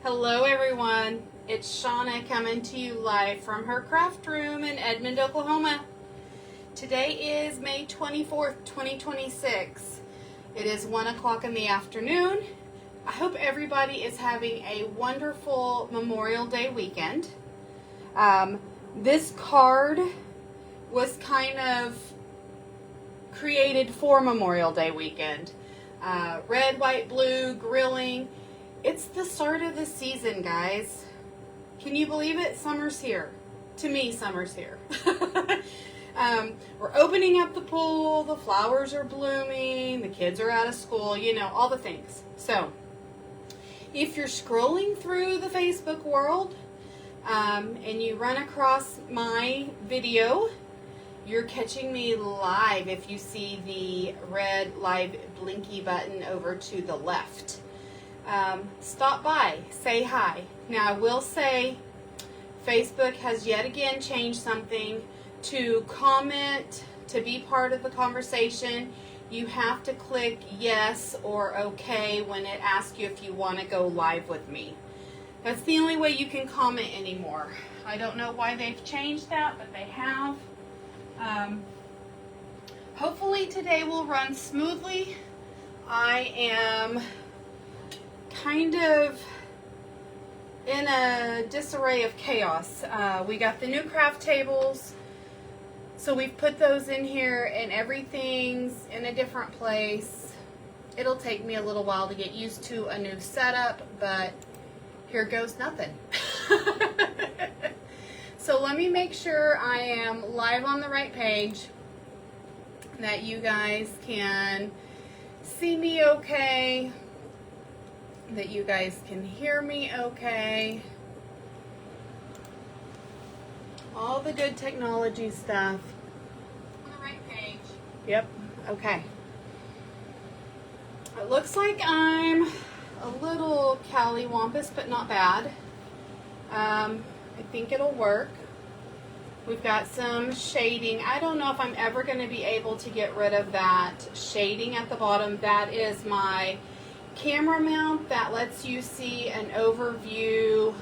Hello everyone, it's Shauna coming to you live from her craft room in Edmond, Oklahoma. Today is May 24th, 2026. It is 1 o'clock in the afternoon. I hope everybody is having a wonderful Memorial Day weekend. This card was kind of created for Memorial Day weekend. Red, white, blue, grilling. It's the start of the season, guys. Can you believe it? Summer's here. To me, summer's here. We're opening up the pool, the flowers are blooming, the kids are out of school, you know, all the things. So, if you're scrolling through the Facebook world and you run across my video, you're catching me live if you see the red live blinky button over to the left. Stop by, say hi. Now I will say Facebook has yet again changed something. To comment, to be part of the conversation, you have to click yes or okay when it asks you if you want to go live with me. That's the only way you can comment anymore. I don't know why they've changed that, but they have. Hopefully today will run smoothly. I am kind of in a disarray of chaos. We got the new craft tables, so we've put those in here and everything's in a different place. It'll take me a little while to get used to a new setup, but here goes nothing. So let me make sure I am live on the right page, that you guys can see me okay, that you guys can hear me okay. All the good technology stuff. On the right page. Yep, okay. It looks like I'm a little callywumpus, but not bad. I think it'll work. We've got some shading. I don't know if I'm ever going to be able to get rid of that shading at the bottom. That is my camera mount that lets you see an overview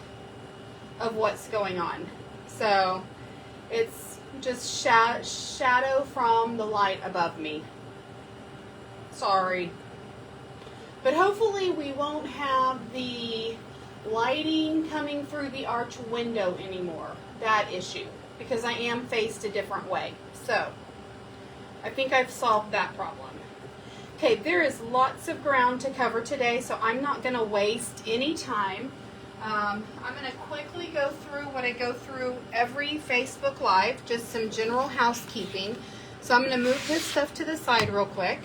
of what's going on. So it's just shadow from the light above me. Sorry. But hopefully we won't have the lighting coming through the arch window anymore. That issue. Because I am faced a different way. So I think I've solved that problem. Okay, there is lots of ground to cover today, so I'm not going to waste any time. I'm going to quickly go through what I go through every Facebook Live, just some general housekeeping. So I'm going to move this stuff to the side real quick.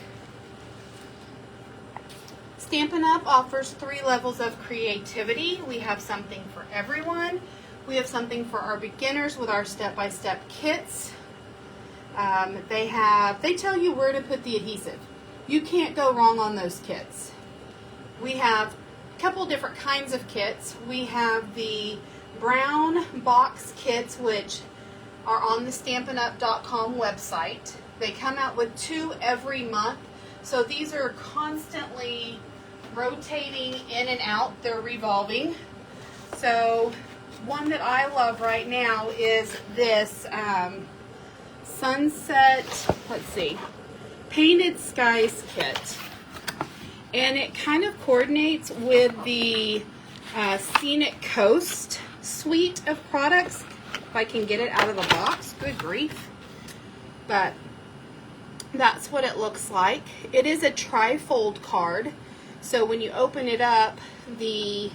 Stampin' Up offers 3 levels of creativity. We have something for everyone. We have something for our beginners with our step-by-step kits. They tell you where to put the adhesive. You can't go wrong on those kits. We have a couple different kinds of kits. We have the brown box kits, which are on the StampinUp.com website. They come out with 2 every month. So these are constantly rotating in and out. They're revolving. So one that I love right now is this Sunset, let's see, Painted Skies kit. And it kind of coordinates with the Scenic Coast suite of products. If I can get it out of the box, good grief. But that's what it looks like. It is a tri-fold card. So when you open it up, the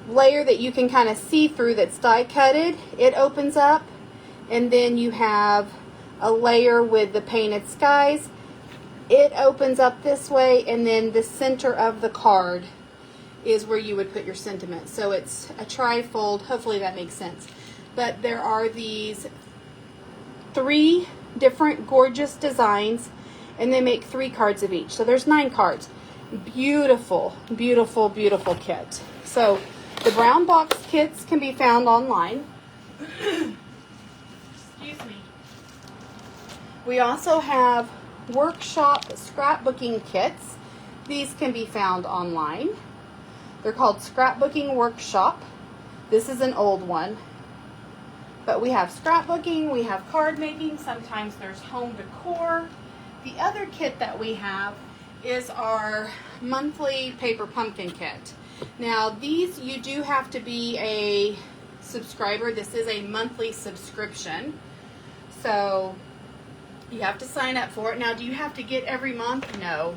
layer that you can kind of see through that's die cutted, it opens up, and then you have a layer with the Painted Skies. It opens up this way, and then the center of the card is where you would put your sentiment. So it's a tri-fold. Hopefully that makes sense. But there are these 3 different gorgeous designs, and they make 3 cards of each. So there's 9 cards. Beautiful, beautiful, beautiful kit. So the brown box kits can be found online. Excuse me. We also have workshop scrapbooking kits. These can be found online. They're called Scrapbooking Workshop. This is an old one. But we have scrapbooking, we have card making, sometimes there's home decor. The other kit that we have is our monthly paper pumpkin kit. Now these, you do have to be a subscriber. This is a monthly subscription. So you have to sign up for it. Now, do you have to get every month? No.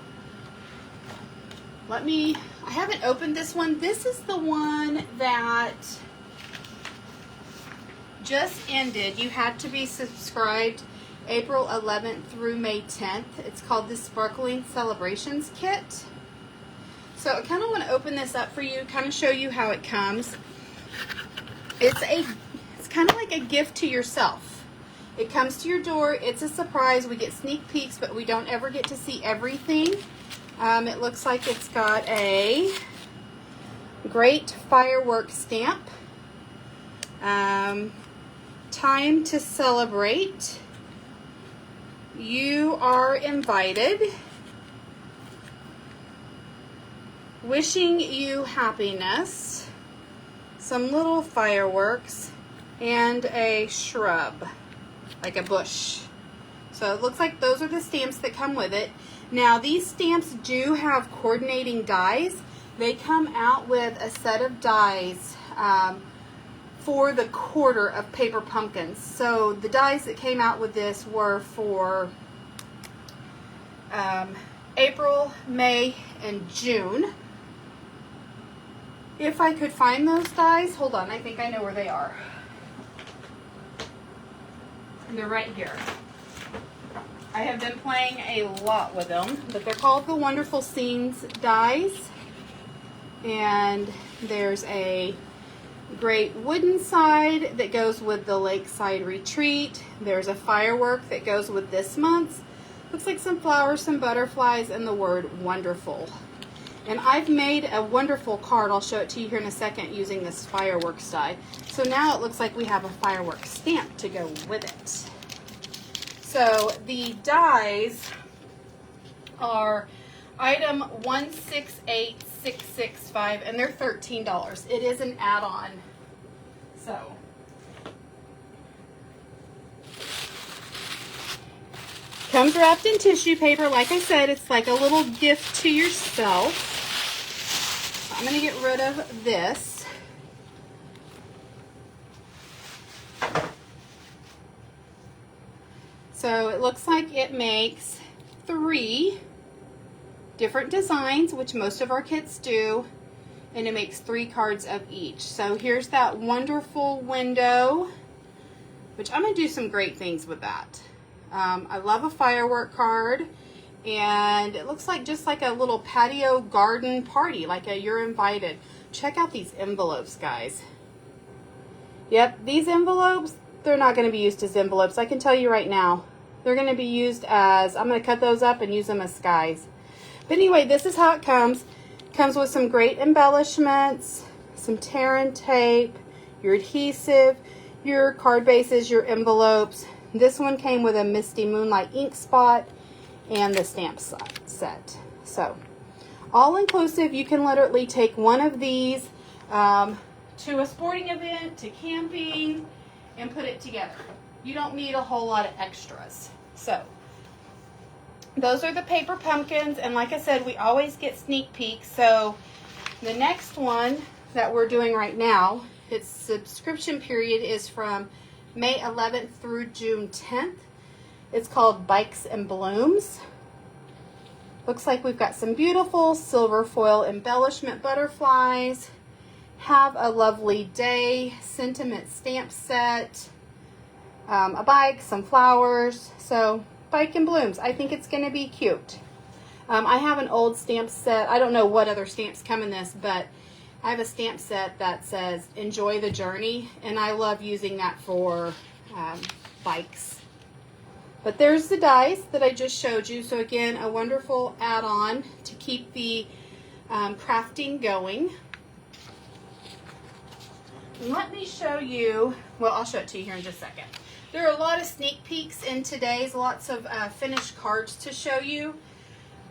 I haven't opened this one. This is the one that just ended. You had to be subscribed April 11th through May 10th. It's called the Sparkling Celebrations Kit. So I kind of want to open this up for you, kind of show you how it comes. It's kind of like a gift to yourself. It comes to your door. It's a surprise. We get sneak peeks, but we don't ever get to see everything. It looks like it's got a great firework stamp. Time to celebrate. You are invited. Wishing you happiness. Some little fireworks and a shrub, like a bush. So it looks like those are the stamps that come with it. Now these stamps do have coordinating dies. They come out with a set of dies for the quarter of paper pumpkins. So the dies that came out with this were for April, May, and June. If I could find those dies, hold on, I think I know where they are. And they're right here. I have been playing a lot with them, but they're called the Wonderful Scenes dies. And there's a great wooden side that goes with the Lakeside Retreat. There's a firework that goes with this month's. Looks like some flowers, some butterflies, and the word wonderful. And I've made a wonderful card. I'll show it to you here in a second using this fireworks die. So now it looks like we have a fireworks stamp to go with it. So the dies are item 168665, and they're $13. It is an add-on. So comes wrapped in tissue paper. Like I said, it's like a little gift to yourself. So I'm going to get rid of this. So it looks like it makes 3 different designs, which most of our kits do, and it makes 3 cards of each. So here's that wonderful window, which I'm going to do some great things with that. I love a firework card, and it looks like just like a little patio garden party, like a you're invited. Check out these envelopes, guys. Yep, these envelopes, they're not going to be used as envelopes. I can tell you right now. They're going to be used as, I'm going to cut those up and use them as skies. But anyway, this is how it comes. It comes with some great embellishments, some tear and tape, your adhesive, your card bases, your envelopes. This one came with a Misty Moonlight ink spot and the stamp set. So, all inclusive. You can literally take one of these to a sporting event, to camping, and put it together. You don't need a whole lot of extras. So, those are the paper pumpkins, and like I said, we always get sneak peeks. So, the next one that we're doing right now, its subscription period is from May 11th through June 10th. It's called Bikes and Blooms. Looks like we've got some beautiful silver foil embellishment butterflies. Have a lovely day sentiment stamp set. A bike, some flowers. So, Bike and Blooms. I think it's going to be cute. I have an old stamp set. I don't know what other stamps come in this, but I have a stamp set that says enjoy the journey, and I love using that for bikes. But there's the dies that I just showed you. So again, a wonderful add-on to keep the crafting going. Let me show you, well, I'll show it to you here in just a second. There are a lot of sneak peeks in today's, lots of finished cards to show you.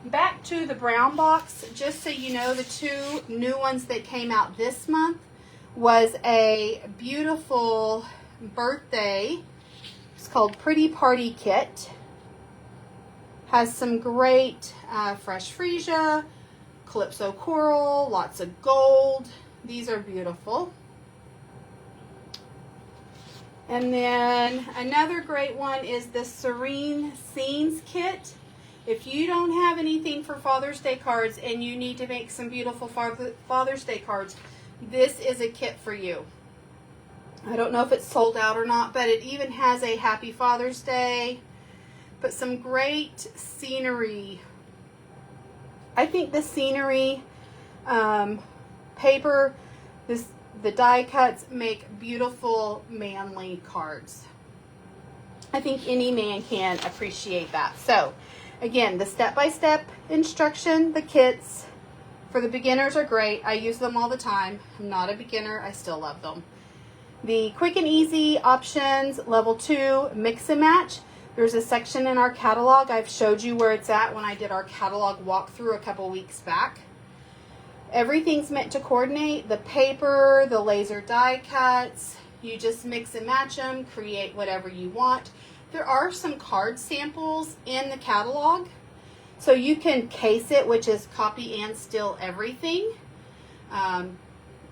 Back to the brown box, just so you know, the two new ones that came out this month was a beautiful birthday. It's called Pretty Party Kit. Has some great fresh freesia, calypso coral, lots of gold. These are beautiful. And then another great one is the Serene Scenes Kit. If you don't have anything for Father's Day cards and you need to make some beautiful Father's Day cards, this is a kit for you. I don't know if it's sold out or not, but it even has a Happy Father's Day, but some great scenery. I think the scenery paper, the die cuts make beautiful manly cards. I think any man can appreciate that. So again, the step-by-step instruction, the kits for the beginners are great. I use them all the time. I'm not a beginner. I still love them. The quick and easy options, level 2, mix and match. There's a section in our catalog. I've showed you where it's at when I did our catalog walkthrough a couple weeks back. Everything's meant to coordinate. The paper, the laser die cuts. You just mix and match them, create whatever you want. There are some card samples in the catalog, so you can case it, which is copy and steal everything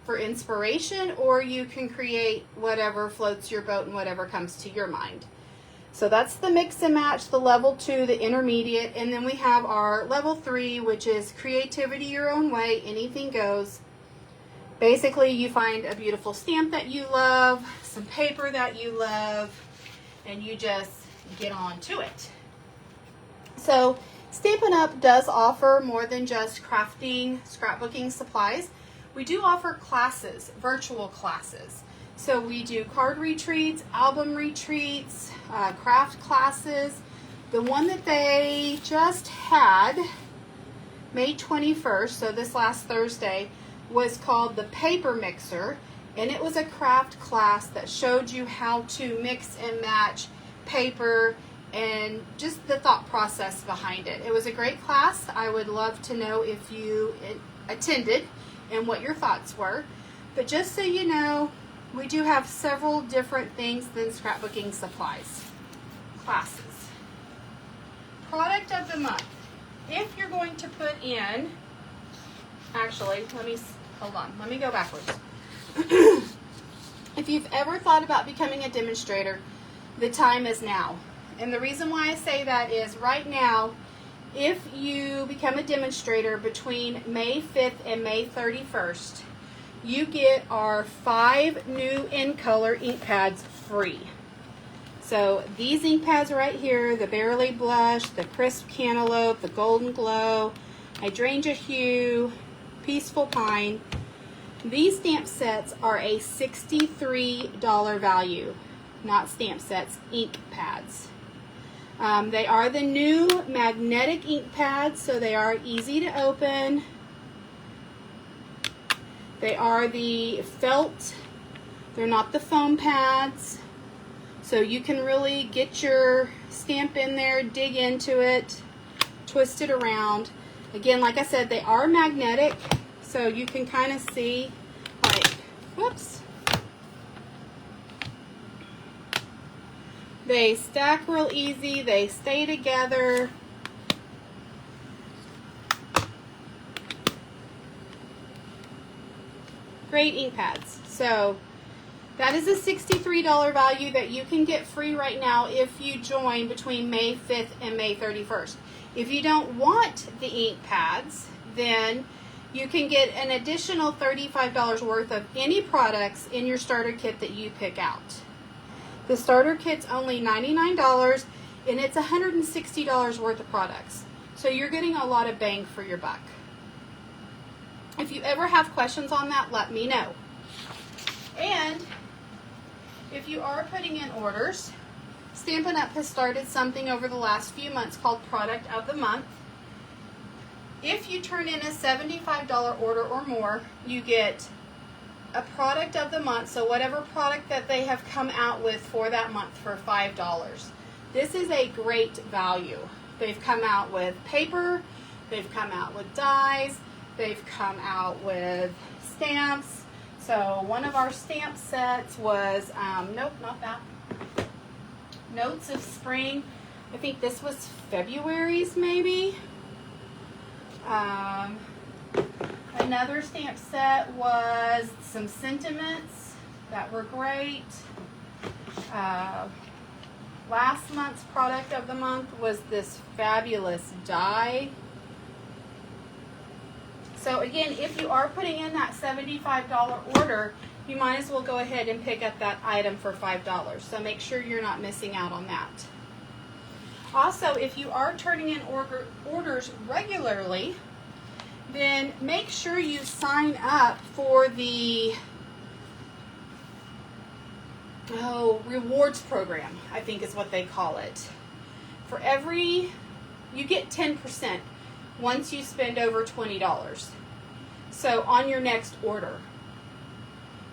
for inspiration, or you can create whatever floats your boat and whatever comes to your mind. So that's the mix and match, the level 2, the intermediate, and then we have our level 3, which is creativity your own way, anything goes. Basically, you find a beautiful stamp that you love, some paper that you love, and you just get on to it. So Stampin' Up does offer more than just crafting, scrapbooking supplies. We do offer classes, virtual classes. So we do card retreats, album retreats, craft classes. The one that they just had, May 21st, so this last Thursday, was called the Paper Mixer. And it was a craft class that showed you how to mix and match paper and just the thought process behind it. It was a great class. I would love to know if you attended and what your thoughts were. But just so you know, we do have several different things than scrapbooking supplies. Classes. Product of the month. If you're going to put in, actually, let me go backwards. If you've ever thought about becoming a demonstrator, the time is now. And the reason why I say that is right now, if you become a demonstrator between May 5th and May 31st, you get our 5 new in color ink pads free. So these ink pads right here, the Barely Blush, the Crisp Cantaloupe, the Golden Glow, Hydrangea Hue, Peaceful Pine. These stamp sets are a $63 value, not stamp sets, ink pads. They are the new magnetic ink pads, so they are easy to open. They are the felt, they're not the foam pads, so you can really get your stamp in there, dig into it, twist it around. Again, like I said, they are magnetic, so you can kind of see, like, whoops. They stack real easy, they stay together. Great ink pads. So that is a $63 value that you can get free right now if you join between May 5th and May 31st. If you don't want the ink pads, then you can get an additional $35 worth of any products in your starter kit that you pick out. The starter kit's only $99 and it's $160 worth of products. So you're getting a lot of bang for your buck. If you ever have questions on that, let me know. And if you are putting in orders, Stampin' Up has started something over the last few months called Product of the Month. If you turn in a $75 order or more, you get a product of the month, so whatever product that they have come out with for that month for $5. This is a great value. They've come out with paper, They've come out with dies. They've come out with stamps. So one of our stamp sets was, nope, not that. Notes of Spring. I think this was February's maybe. Another stamp set was some sentiments that were great. Last month's product of the month was this fabulous die. So again, if you are putting in that $75 order, you might as well go ahead and pick up that item for $5. So make sure you're not missing out on that. Also, if you are turning in orders regularly, then make sure you sign up for the rewards program, I think is what they call it. For every, you get 10% once you spend over $20. So on your next order.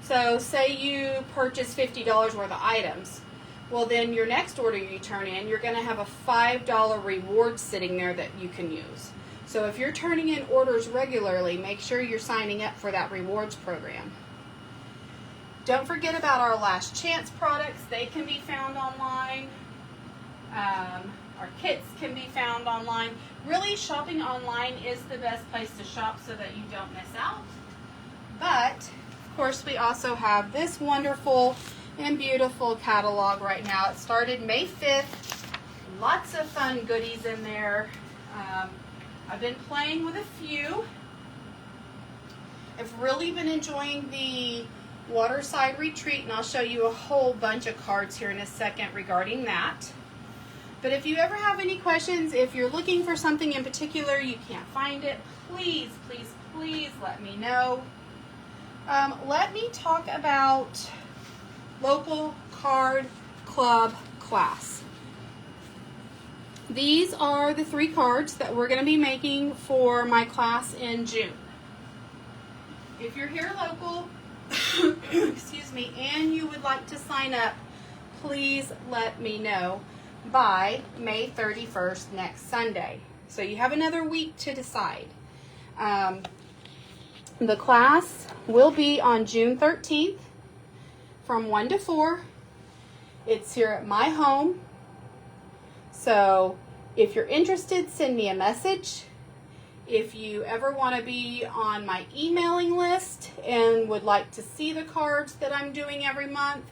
So say you purchase $50 worth of items. Well, then your next order you turn in, you're going to have a $5 reward sitting there that you can use. So if you're turning in orders regularly, make sure you're signing up for that rewards program. Don't forget about our last chance products. They can be found online. Our kits can be found online. Really, shopping online is the best place to shop so that you don't miss out. But, of course, we also have this wonderful and beautiful catalog right now. It started May 5th. Lots of fun goodies in there. I've been playing with a few. I've really been enjoying the Waterside Retreat, and I'll show you a whole bunch of cards here in a second regarding that. But if you ever have any questions, if you're looking for something in particular, you can't find it, please, please, please let me know. Let me talk about local card club class. These are the 3 cards that we're going to be making for my class in June. If you're here local, excuse me, and you would like to sign up, please let me know by May 31st, next Sunday. So you have another week to decide. The class will be on June 13th from 1 to 4. It's here at my home. So if you're interested, send me a message. If you ever want to be on my emailing list and would like to see the cards that I'm doing every month,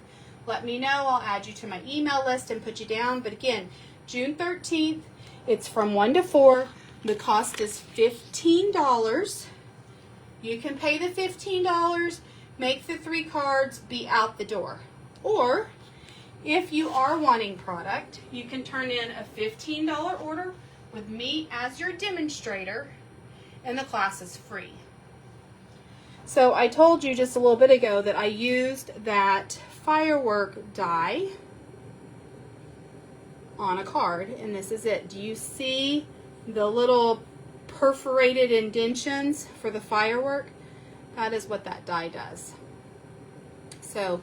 let me know. I'll add you to my email list and put you down. But again, June 13th, it's from 1 to 4. The cost is $15. You can pay the $15, make the 3 cards, be out the door. Or if you are wanting product, you can turn in a $15 order with me as your demonstrator, and the class is free. So I told you just a little bit ago that I used that firework die on a card, and this is it. Do you see the little perforated indentions for the firework? That is what that die does. So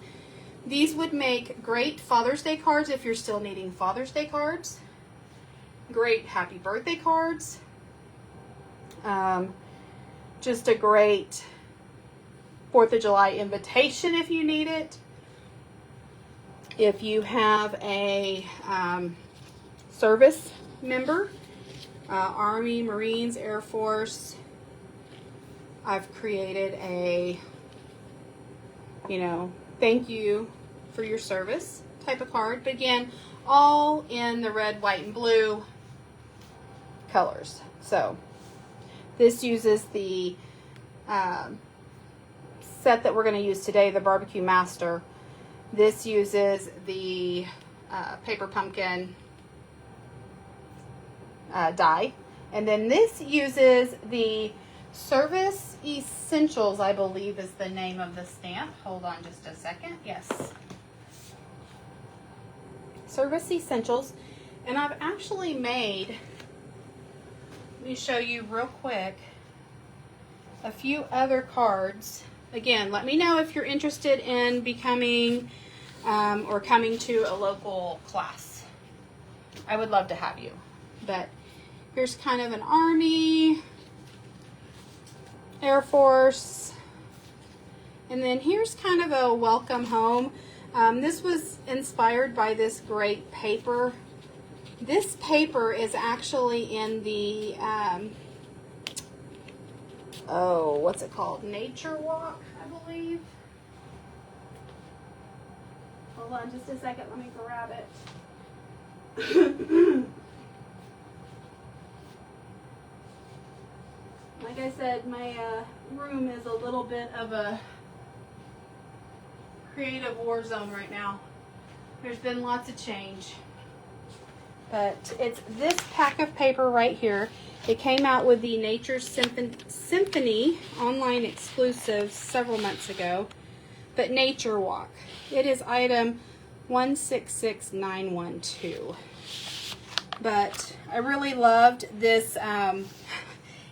these would make great Father's Day cards if you're still needing Father's Day cards. Great happy birthday cards. Just a great 4th of July invitation if you need it. If you have a service member, Army, Marines, Air Force, I've created a, thank you for your service type of card. But again, all in the red, white, and blue colors. So this uses the set that we're going to use today, the BBQ Master. This uses the paper pumpkin die. And then this uses the Service Essentials, I believe is the name of the stamp. Hold on just a second. Yes. Service Essentials. And I've actually made, let me show you real quick, a few other cards. Again, let me know if you're interested in becoming or coming to a local class. I would love to have you. But Here's kind of an Army, Air Force, and then here's kind of a welcome home. This was inspired by this great paper. This paper is actually in the, oh, what's it called? Nature Walk, I believe. Hold on just a second, let me grab it. Like I said, my room is a little bit of a creative war zone right now. There's been lots of change. But it's this pack of paper right here. It came out with the Nature Symphony online exclusive several months ago. But Nature Walk. It is item 166912. But I really loved this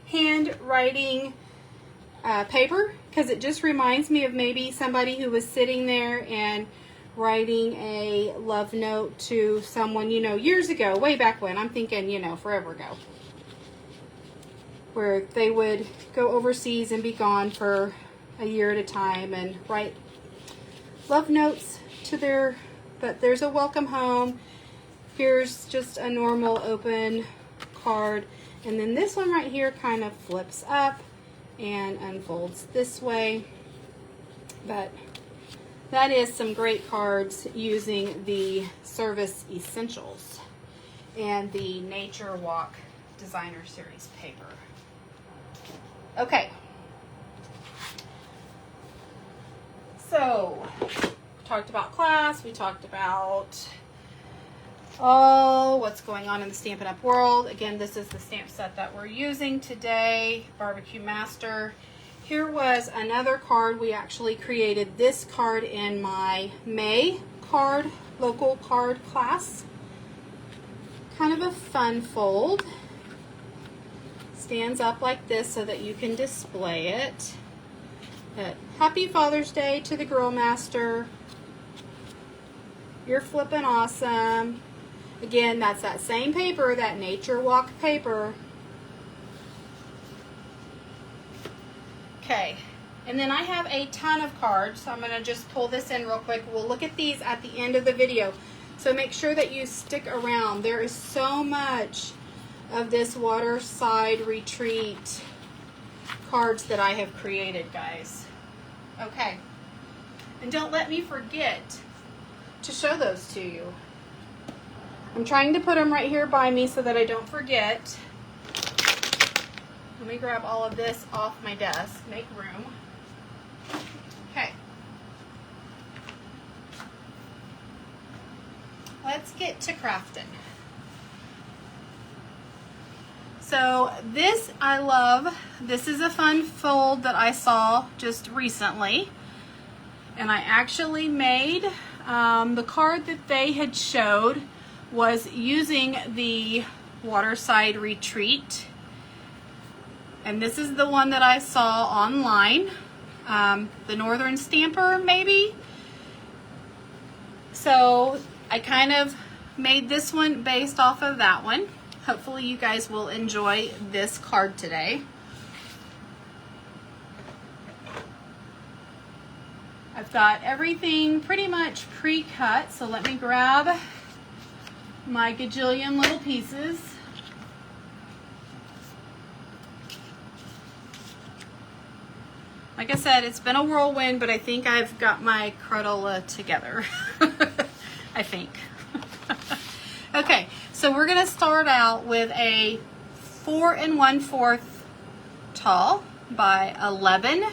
handwriting paper, because it just reminds me of maybe somebody who was sitting there and writing a love note to someone, you know, years ago, way back when. I'm thinking, you know, forever ago, where they would go overseas and be gone for a year at a time and write love notes to their, but there's a welcome home. Here's just a normal open card. And then this one right here kind of flips up and unfolds this way. But that is some great cards using the Service Essentials and the Nature Walk Designer Series paper. Okay. So, we talked about class, we talked about what's going on in the Stampin' Up world. Again, this is the stamp set that we're using today, BBQ Master. Here was another card. We actually created this card in my May card, local card class. Kind of a fun fold. Stands up like this so that you can display it. But Happy Father's Day to the Girl Master. You're flipping awesome. Again, that's that same paper, that Nature Walk paper. Okay, and then I have a ton of cards, so I'm going to just pull this in real quick. We'll look at these at the end of the video, so make sure that you stick around. There is so much of this Waterside Retreat cards that I have created, guys. Okay, and don't let me forget to show those to you. I'm trying to put them right here by me so that I don't forget. Let me grab all of this off my desk, make room. Okay. Let's get to crafting. So this I love. This is a fun fold that I saw just recently. And I actually made the card that they had showed was using the Waterside Retreat. And this is the one that I saw online. The Northern Stamper, maybe. So I kind of made this one based off of that one. Hopefully you guys will enjoy this card today. I've got everything pretty much pre-cut, so let me grab my gajillion little pieces. Like I said, it's been a whirlwind, but I think I've got my crudola together. I think. Okay, so we're going to start out with a 4 1/4 tall by 11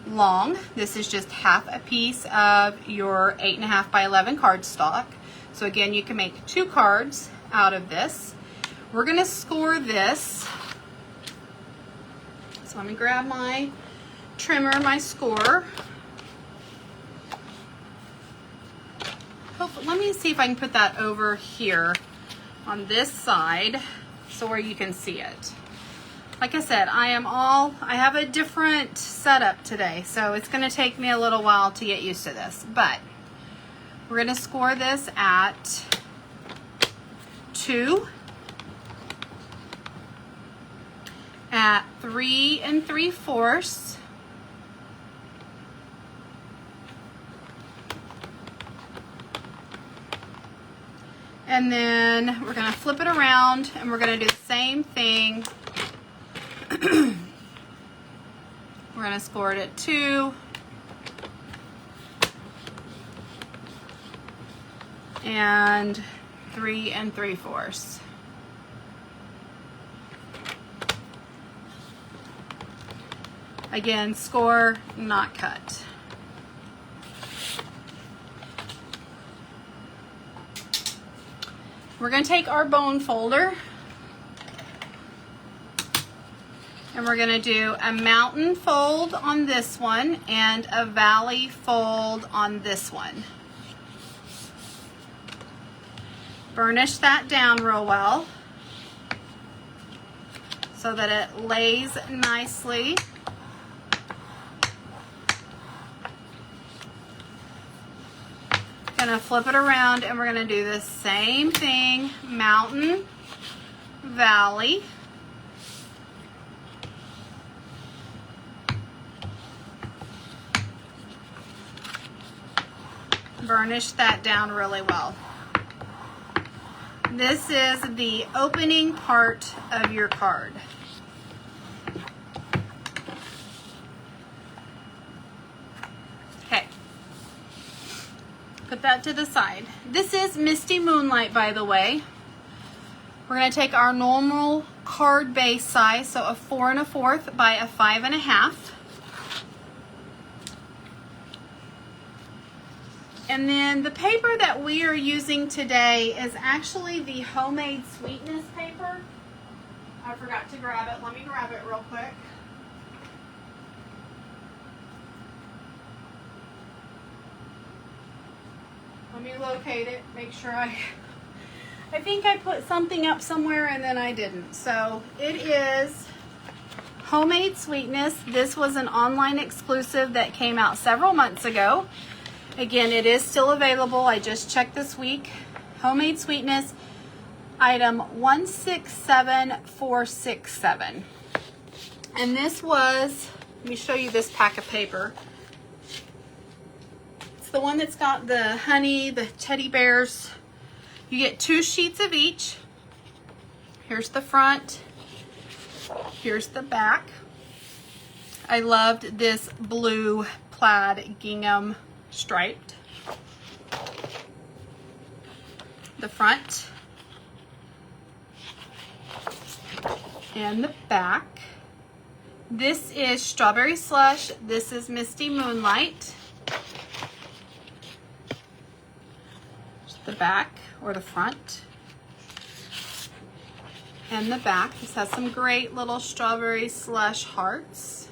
long. This is just half a piece of your 8 1/2 by 11 cardstock. So again, you can make 2 cards out of this. We're going to score this. So let me grab my trimmer, my score. Let me see if I can put that over here on this side so where you can see it. Like I said, I have a different setup today, so it's going to take me a little while to get used to this, but we're going to score this at 2. at 3 3/4. And then we're gonna flip it around and we're gonna do the same thing. We're gonna score it at 2. And 3 3/4. Again, score, not cut. We're going to take our bone folder and we're going to do a mountain fold on this one and a valley fold on this one. Burnish that down real well so that it lays nicely. Gonna flip it around and we're gonna do the same thing, mountain, valley. Burnish that down really well. This is the opening part of your card. Okay. Put that to the side. This is Misty Moonlight, by the way. We're going to take our normal card base size, so a 4 1/4 by a 5 1/2. And then the paper that we are using today is actually the Homemade Sweetness paper. I forgot to grab it. Let me grab it real quick. Let me locate it, make sure I think I put something up somewhere and then I didn't. So it is Homemade Sweetness. This was an online exclusive that came out several months ago. Again, it is still available. I just checked this week. Homemade Sweetness, item 167467. And this was, let me show you this pack of paper. It's the one that's got the honey, the teddy bears. You get 2 sheets of each. Here's the front. Here's the back. I loved this blue plaid gingham striped. The front and the back. This is Strawberry Slush. This is Misty Moonlight. The back or the front and the back. This has some great little Strawberry Slush hearts.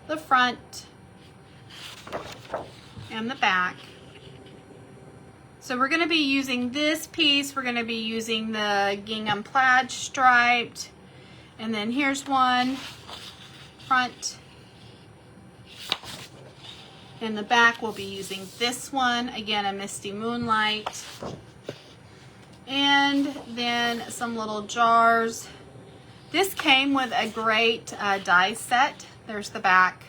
The front and the back. So we're going to be using this piece. We're going to be using the gingham plaid striped. And then here's one, front. In the back, we'll be using this one. Again, a Misty Moonlight. And then some little jars. This came with a great die set. There's the back.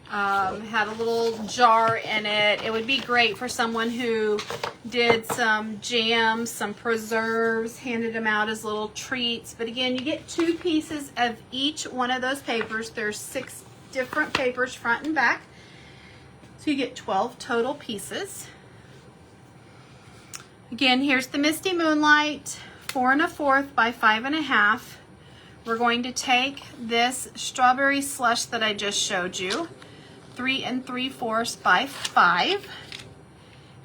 Had a little jar in it. It would be great for someone who did some jams, some preserves, handed them out as little treats. But again, you get 2 pieces of each one of those papers. There's 6 different papers, front and back. So you get 12 total pieces. Again, here's the Misty Moonlight, 4 1/4 by 5 1/2. We're going to take this Strawberry Slush that I just showed you, 3 3/4 by 5.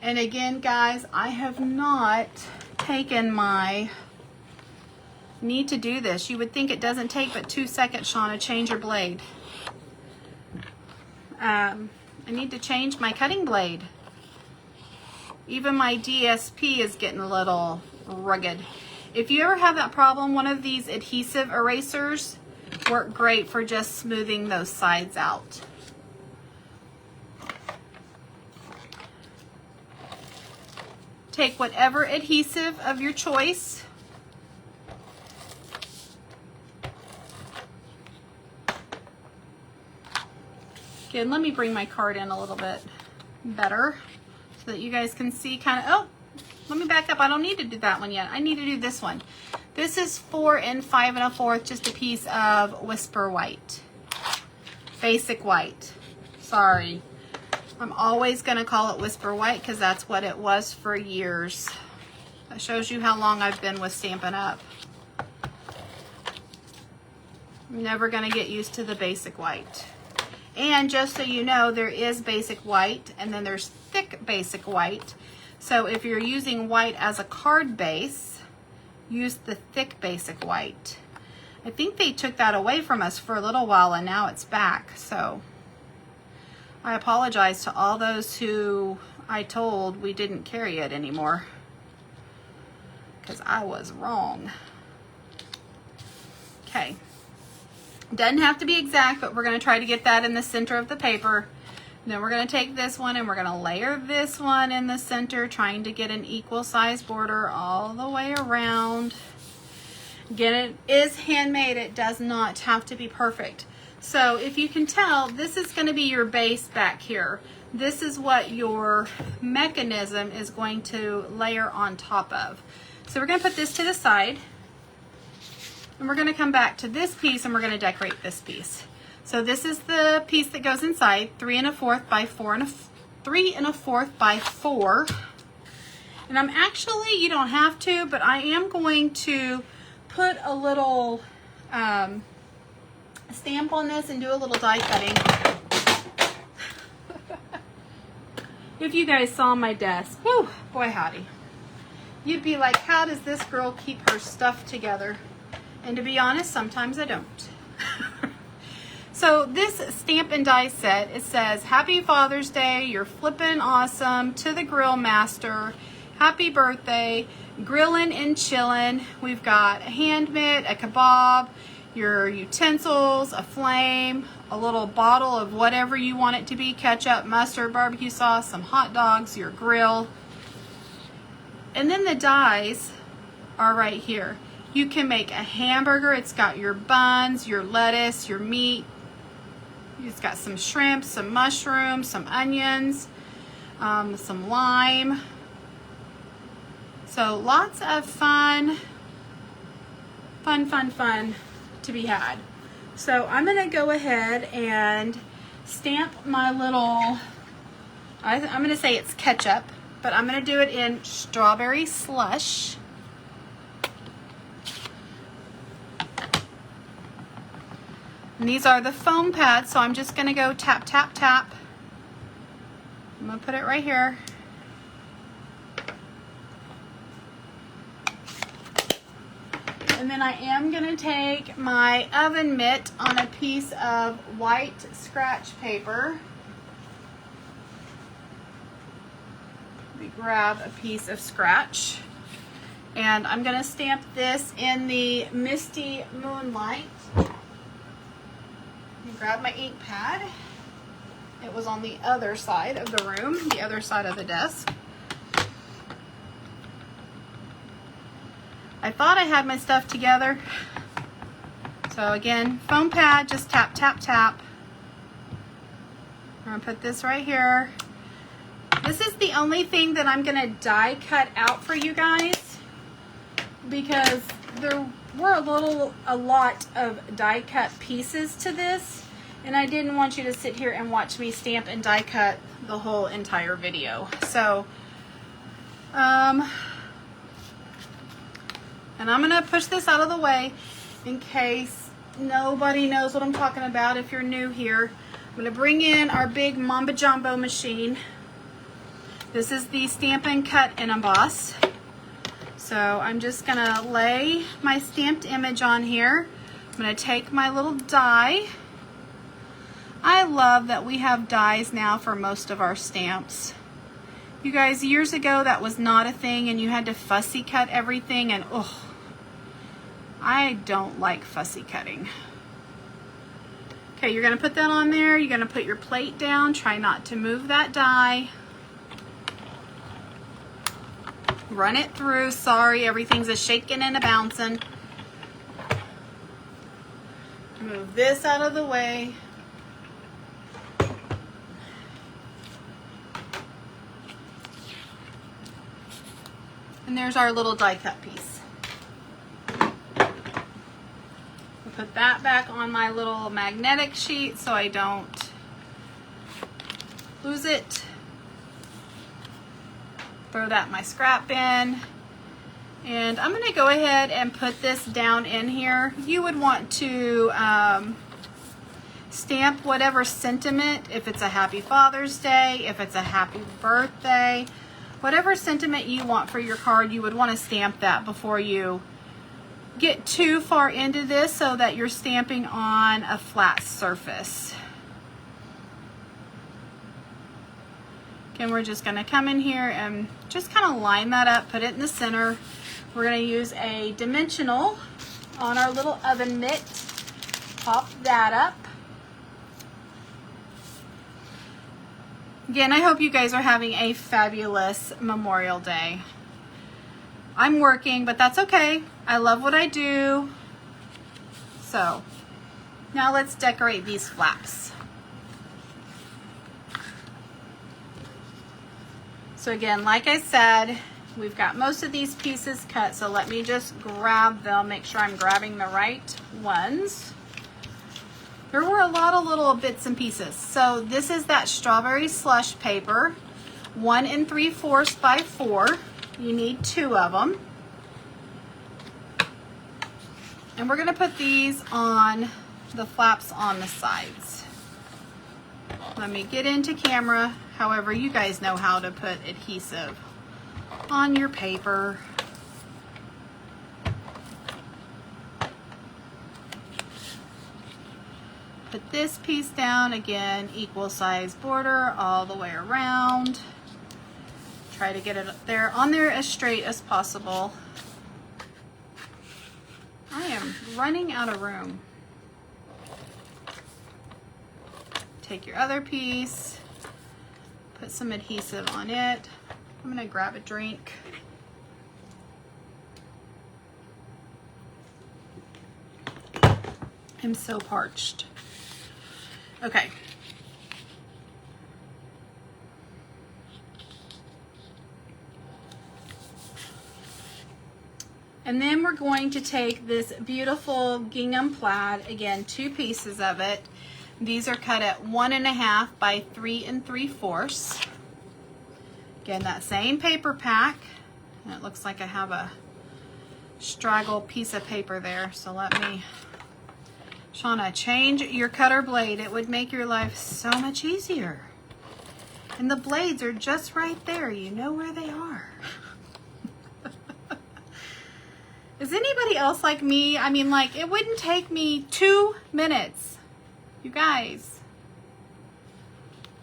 And again, guys, I have not taken my, need to do this. You would think it doesn't take but 2 seconds, Shauna, change your blade. I need to change my cutting blade. Even my DSP is getting a little rugged. If you ever have that problem, one of these adhesive erasers work great for just smoothing those sides out. take whatever adhesive of your choice. Again, let me bring my card in a little bit better so that you guys can see kind of, oh, let me back up. I don't need to do that one yet. I need to do this one. This is 4 5 1/4, just a piece of Whisper White. Basic white. Sorry. I'm always going to call it Whisper White because that's what it was for years. That shows you how long I've been with Stampin' Up. I'm never going to get used to the basic white. And just so you know, there is basic white and then there's thick basic white. So if you're using white as a card base, use the thick basic white. I think they took that away from us for a little while and now it's back. So I apologize to all those who I told we didn't carry it anymore, because I was wrong. Okay. Doesn't have to be exact, but we're going to try to get that in the center of the paper. And then we're going to take this one and we're going to layer this one in the center, trying to get an equal size border all the way around. Again, it is handmade. It does not have to be perfect. So if you can tell, this is going to be your base back here. This is what your mechanism is going to layer on top of. So we're going to put this to the side. And we're going to come back to this piece and we're going to decorate this piece. So this is the piece that goes inside, 3 1/4 by 3 1/4 by 4. And I'm actually, you don't have to, but I am going to put a little stamp on this and do a little die cutting. If you guys saw my desk, whew, boy howdy, you'd be like, how does this girl keep her stuff together? And to be honest, sometimes I don't. So this stamp and die set, it says, Happy Father's Day, you're flippin' awesome, to the grill master, happy birthday, grillin' and chillin'. We've got a hand mitt, a kebab, your utensils, a flame, a little bottle of whatever you want it to be, ketchup, mustard, barbecue sauce, some hot dogs, your grill. And then the dies are right here. You can make a hamburger. It's got your buns, your lettuce, your meat. It's got some shrimp, some mushrooms, some onions, some lime. So lots of fun to be had. So I'm going to go ahead and stamp my little, I'm going to say it's ketchup, but I'm going to do it in strawberry slush. And these are the foam pads, so I'm just going to go tap, tap, tap. I'm going to put it right here. And then I am going to take my oven mitt on a piece of white scratch paper. Let me grab a piece of scratch. And I'm going to stamp this in the Misty Moonlight. Grab my ink pad. It was on the other side of the room, the other side of the desk. I thought I had my stuff together. So again, foam pad, just tap, tap, tap. I'm gonna put this right here. This is the only thing that I'm gonna die cut out for you guys, because there were a lot of die cut pieces to this, and I didn't want you to sit here and watch me stamp and die cut the whole entire video. So, and I'm gonna push this out of the way in case nobody knows what I'm talking about. If you're new here, I'm gonna bring in our big Mamba Jumbo machine. This is the Stampin' Cut and Emboss. So I'm just gonna lay my stamped image on here. I'm gonna take my little die. I love that we have dies now for most of our stamps. You guys, years ago that was not a thing and you had to fussy cut everything, and oh, I don't like fussy cutting. Okay, you're gonna put that on there. You're gonna put your plate down. Try not to move that die. run it through. Sorry, everything's a shaking and a bouncing. Move this out of the way. And there's our little die cut piece. I'll put that back on my little magnetic sheet so I don't lose it. Throw that in my scrap bin. And I'm going to go ahead and put this down in here. You would want to stamp whatever sentiment, if it's a happy Father's Day, if it's a happy birthday, whatever sentiment you want for your card, you would want to stamp that before you get too far into this so that you're stamping on a flat surface. Again, we're just going to come in here and just kind of line that up, put it in the center. We're going to use a dimensional on our little oven mitt. Pop that up. Again, I hope you guys are having a fabulous Memorial Day. I'm working, but that's okay. I love what I do. So, now let's decorate these flaps. So again, like I said, we've got most of these pieces cut, so let me just grab them, make sure I'm grabbing the right ones. There were a lot of little bits and pieces. So this is that strawberry slush paper, 1 3/4 by 4. You need 2 of them. And we're going to put these on the flaps on the sides. Let me get into camera. However, you guys know how to put adhesive on your paper. Put this piece down, again, equal size border all the way around. Try to get it there on there as straight as possible. I am running out of room. Take your other piece, put some adhesive on it. I'm gonna grab a drink. I'm so parched. Okay. And then we're going to take this beautiful gingham plaid, again, 2 pieces of it. These are cut at 1 1/2 by 3 3/4. Again, that same paper pack. And it looks like I have a straggle piece of paper there. So let me, Shauna, change your cutter blade. It would make your life so much easier. And the blades are just right there. You know where they are. Is anybody else like me? I mean, like, it wouldn't take me 2 minutes. You guys.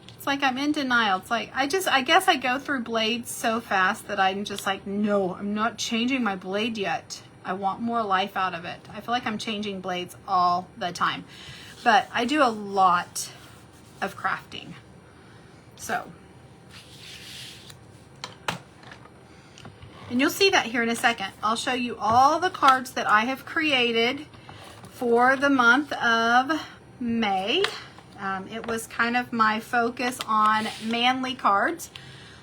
It's like I'm in denial. It's like, I guess I go through blades so fast that I'm just like, no, I'm not changing my blade yet. I want more life out of it. I feel like I'm changing blades all the time. But I do a lot of crafting. So, and you'll see that here in a second. I'll show you all the cards that I have created for the month of May. It was kind of my focus on manly cards.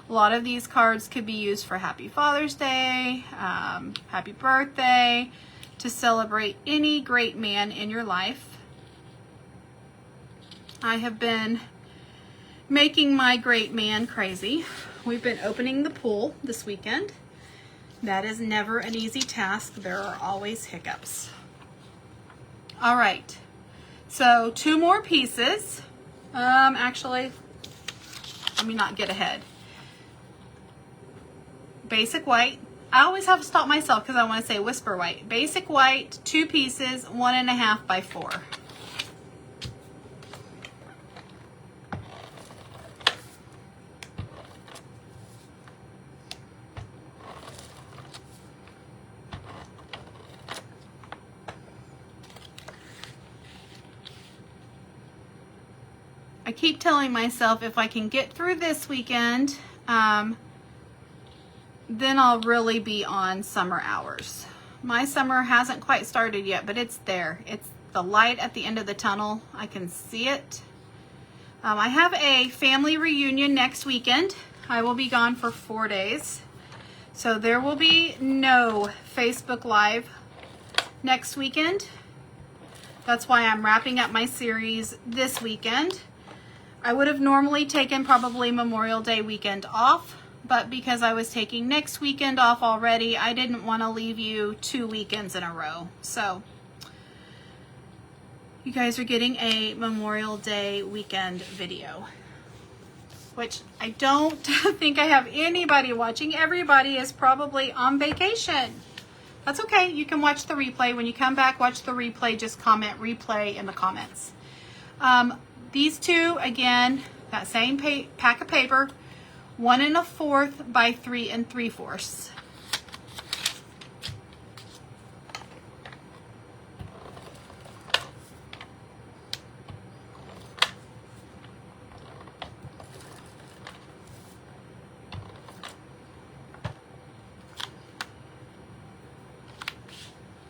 A lot of these cards could be used for Happy Father's Day, Happy Birthday, to celebrate any great man in your life. I have been making my great man crazy. We've been opening the pool this weekend. That is never an easy task. There are always hiccups. All right, so 2 more pieces. Actually, let me not get ahead. Basic white. I always have to stop myself because I want to say whisper white. Basic white, 2 pieces, 1 1/2 by 4. I keep telling myself if I can get through this weekend, then I'll really be on summer hours. My summer hasn't quite started yet, but it's there. It's the light at the end of the tunnel. I can see it. I have a family reunion next weekend. I will be gone for 4 days. So there will be no Facebook Live next weekend. That's why I'm wrapping up my series this weekend. I would have normally taken probably Memorial Day weekend off, but because I was taking next weekend off already, I didn't want to leave you 2 weekends in a row. So you guys are getting a Memorial Day weekend video, which I don't think I have anybody watching. Everybody is probably on vacation. That's okay. You can watch the replay. When you come back, watch the replay. Just comment replay in the comments. These two, again, that same pack of paper, 1 1/4 by 3 3/4.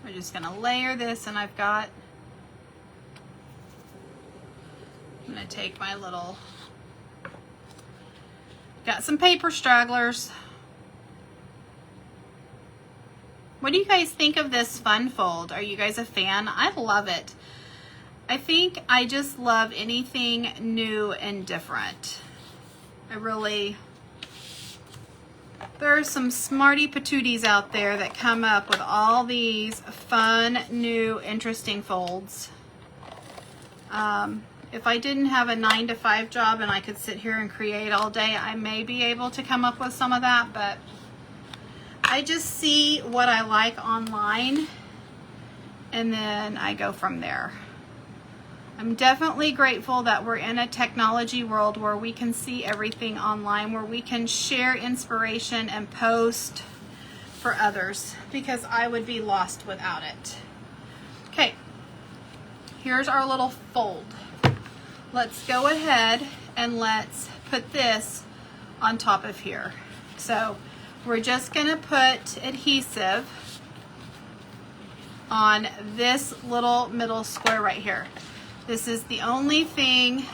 We're just going to layer this, and I'm going to take my little, got some paper stragglers. What do you guys think of this fun fold? Are you guys a fan? I love it. I think I just love anything new and different. I really, there are some smarty patooties out there that come up with all these fun, new, interesting folds. If I didn't have a 9-to-5 job and I could sit here and create all day, I may be able to come up with some of that, but I just see what I like online and then I go from there. I'm definitely grateful that we're in a technology world where we can see everything online, where we can share inspiration and post for others, because I would be lost without it. Okay, here's our little fold. Let's go ahead and let's put this on top of here. So we're just going to put adhesive on this little middle square right here. This is the only thing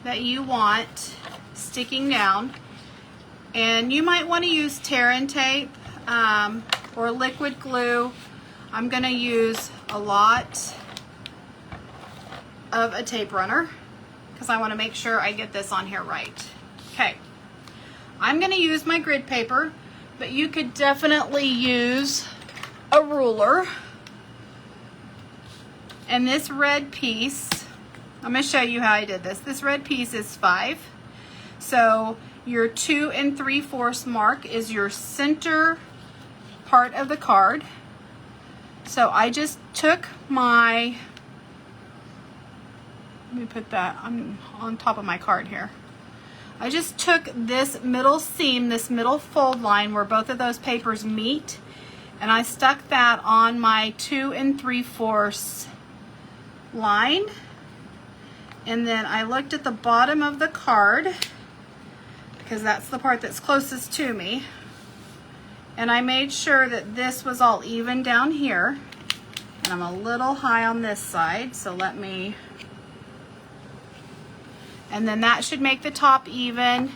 that you want sticking down, and you might want to use tear and tape or liquid glue. I'm going to use a lot of a tape runner because I want to make sure I get this on here right. Okay, I'm going to use my grid paper, but you could definitely use a ruler. And this red piece, I'm going to show you how I did this. This red piece is 5. So your 2 3/4 mark is your center part of the card. So I just took my, let me put that on top of my card here. I just took this middle seam, this middle fold line where both of those papers meet, and I stuck that on my 2 3/4 line, and then I looked at the bottom of the card because that's the part that's closest to me, and I made sure that this was all even down here, and I'm a little high on this side, so let me, and then that should make the top even,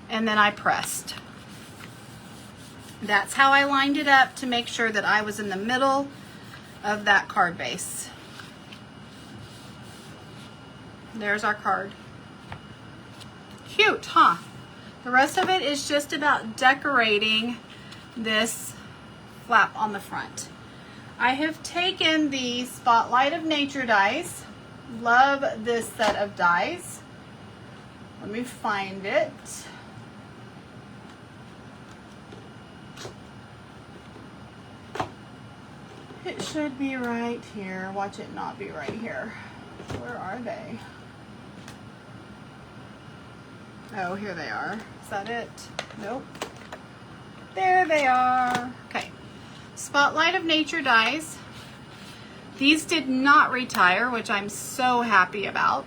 and then I pressed. That's how I lined it up to make sure that I was in the middle of that card base. There's our card. Cute, huh? The rest of it is just about decorating this flap on the front. I have taken the Spotlight of Nature dies. Love this set of dies. Let me find it. It should be right here. Watch it not be right here. Where are they? Oh, here they are. Is that it? Nope. There they are. Okay. Spotlight of Nature dies. These did not retire, which I'm so happy about.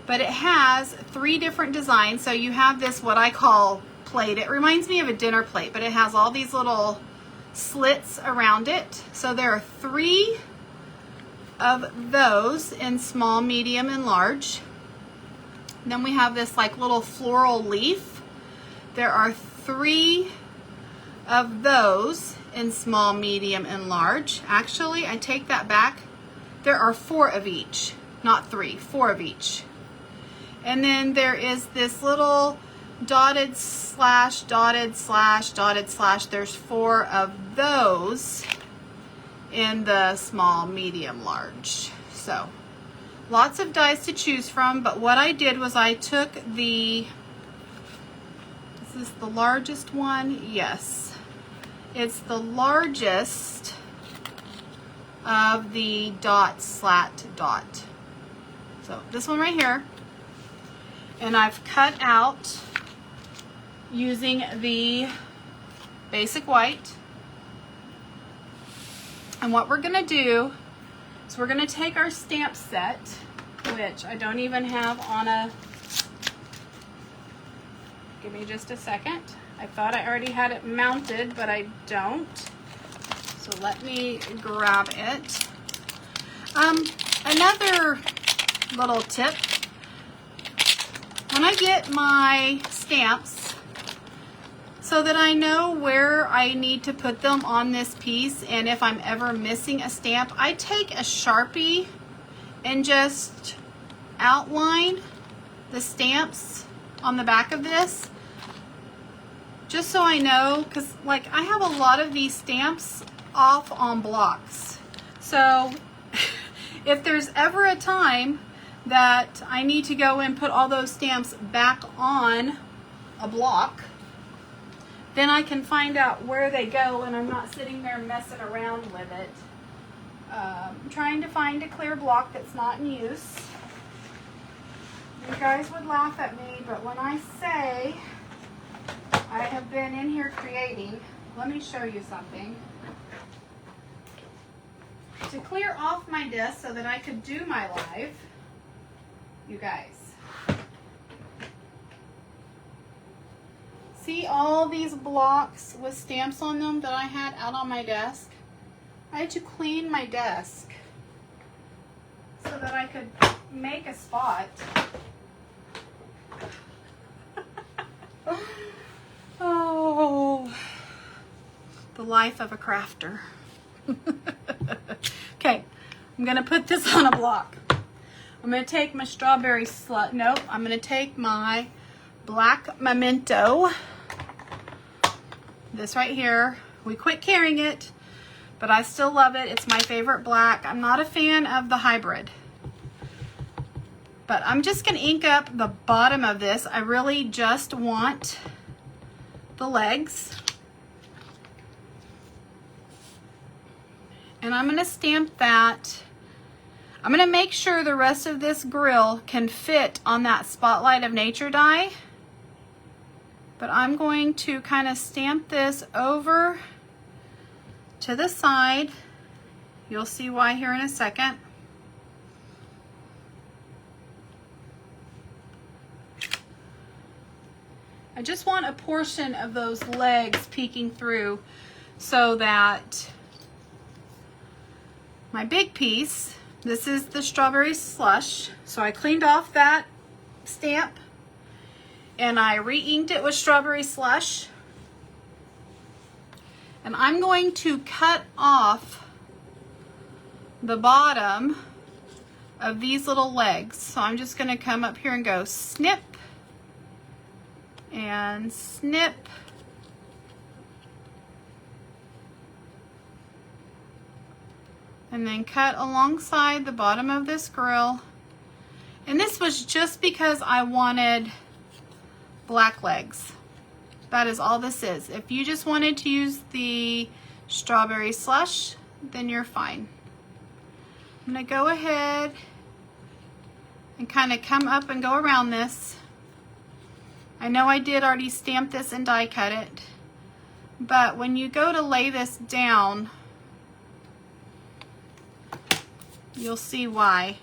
But it has 3 different designs. So you have this, what I call plate. It reminds me of a dinner plate, but it has all these little slits around it. So there are 3 of those in small, medium, and large. Then we have this like little floral leaf. There are 3 of those in small, medium, and large. Actually, I take that back. There are 4 of each, not 3, 4 of each. And then there is this little dotted slash, dotted slash, dotted slash. There's 4 of those in the small, medium, large. So lots of dies to choose from, but what I did was I took the, is this the largest one? Yes. It's the largest of the dot, slat, dot. So this one right here. And I've cut out using the basic white. And what we're gonna do is we're gonna take our stamp set, which I don't even have on a, give me just a second. I thought I already had it mounted, but I don't. So let me grab it. Another little tip, when I get my stamps, so that I know where I need to put them on this piece, and if I'm ever missing a stamp, I take a Sharpie and just outline the stamps on the back of this, just so I know, because like I have a lot of these stamps off on blocks. So if there's ever a time that I need to go and put all those stamps back on a block, then I can find out where they go and I'm not sitting there messing around with it. I'm trying to find a clear block that's not in use. You guys would laugh at me, but when I say I have been in here creating, let me show you something. To clear off my desk so that I could do my live, you guys, see all these blocks with stamps on them that I had out on my desk? I had to clean my desk so that I could make a spot. Oh, the life of a crafter. Okay, I'm gonna put this on a block. I'm gonna take my strawberry nope, I'm gonna take my black memento. This right here. We quit carrying it, but I still love it. It's my favorite black. I'm not a fan of the hybrid, but I'm just gonna ink up the bottom of this. I really just want the legs. And I'm gonna stamp that. I'm gonna make sure the rest of this grill can fit on that Spotlight of Nature die. But I'm going to kind of stamp this over to the side. You'll see why here in a second. I just want a portion of those legs peeking through so that my big piece, this is the strawberry slush. So I cleaned off that stamp and I re-inked it with strawberry slush. And I'm going to cut off the bottom of these little legs. So I'm just going to come up here and go snip and snip. And then cut alongside the bottom of this grill. And this was just because I wanted black legs. That is all this is. If you just wanted to use the strawberry slush, then you're fine. I'm gonna go ahead and kind of come up and go around this. I know I did already stamp this and die cut it, but when you go to lay this down, you'll see why.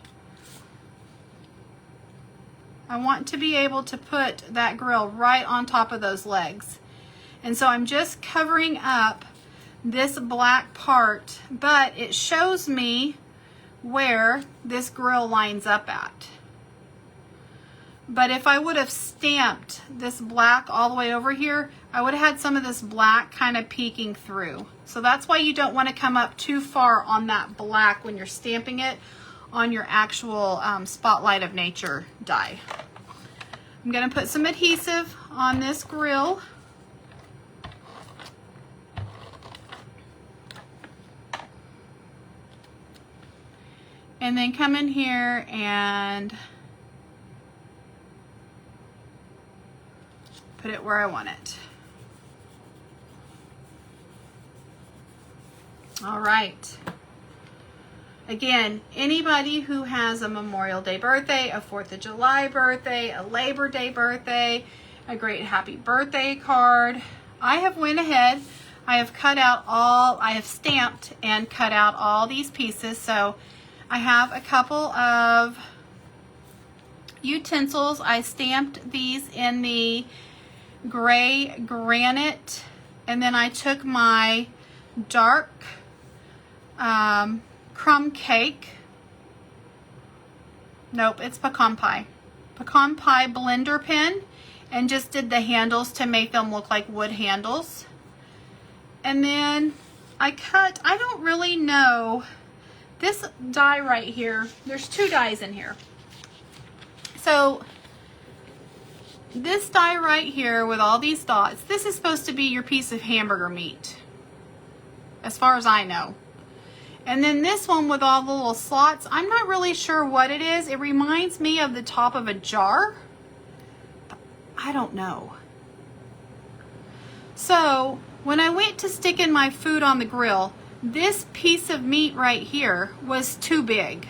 I want to be able to put that grill right on top of those legs. And so I'm just covering up this black part, but it shows me where this grill lines up at. But if I would have stamped this black all the way over here, I would have had some of this black kind of peeking through. So that's why you don't want to come up too far on that black when you're stamping it on your actual Spotlight of Nature die. I'm going to put some adhesive on this grill. And then come in here and put it where I want it. All right. Again, anybody who has a Memorial Day birthday, a 4th of July birthday, a Labor Day birthday, a great happy birthday card, I have went ahead, I have cut out all, I have stamped and cut out all these pieces. So I have a couple of utensils. I stamped these in the gray granite, and then I took my dark crumb cake. Nope, it's pecan pie blender pen, and just did the handles to make them look like wood handles. And then I cut, I don't really know, this die right here, there's 2 dies in here. So this die right here with all these dots, this is supposed to be your piece of hamburger meat, as far as I know. And then this one with all the little slots, I'm not really sure what it is. It reminds me of the top of a jar, but I don't know. So when I went to stick in my food on the grill, this piece of meat right here was too big.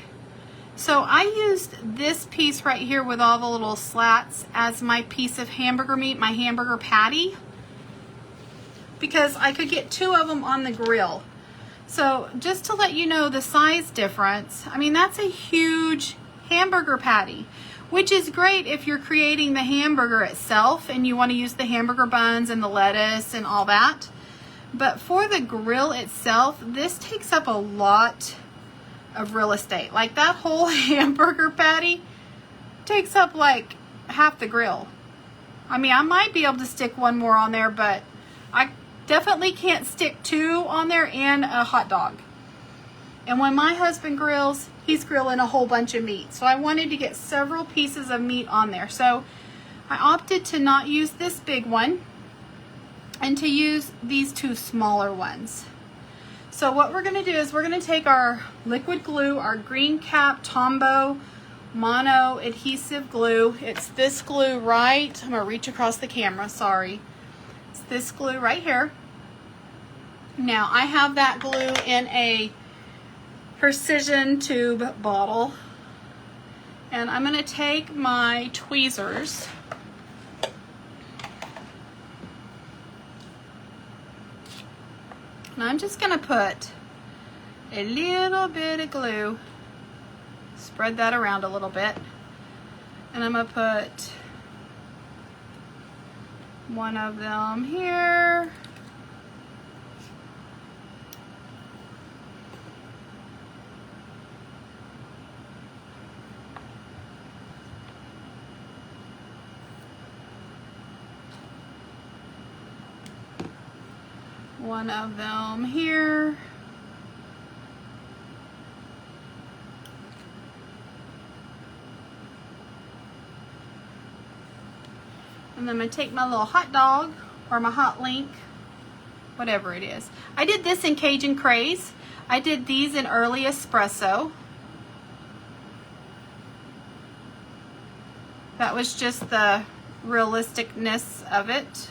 So I used this piece right here with all the little slats as my piece of hamburger meat, my hamburger patty, because I could get 2 of them on the grill. So just to let you know the size difference, I mean, that's a huge hamburger patty, which is great if you're creating the hamburger itself and you want to use the hamburger buns and the lettuce and all that. But for the grill itself, this takes up a lot of real estate. Like that whole hamburger patty takes up like half the grill. I mean, I might be able to stick 1 more on there, but I definitely can't stick 2 on there and a hot dog. And when my husband grills, he's grilling a whole bunch of meat. So I wanted to get several pieces of meat on there. So I opted to not use this big one and to use these 2 smaller ones. So what we're going to do is we're going to take our liquid glue, our green cap Tombow mono adhesive glue. It's this glue right, I'm going to reach across the camera, sorry. It's this glue right here. Now I have that glue in a precision tube bottle, and I'm going to take my tweezers and I'm just going to put a little bit of glue, spread that around a little bit, and I'm going to put 1 of them here. One of them here. And then I'm going to take my little hot dog or my hot link, whatever it is. I did this in Cajun Craze. I did these in early espresso. That was just the realisticness of it.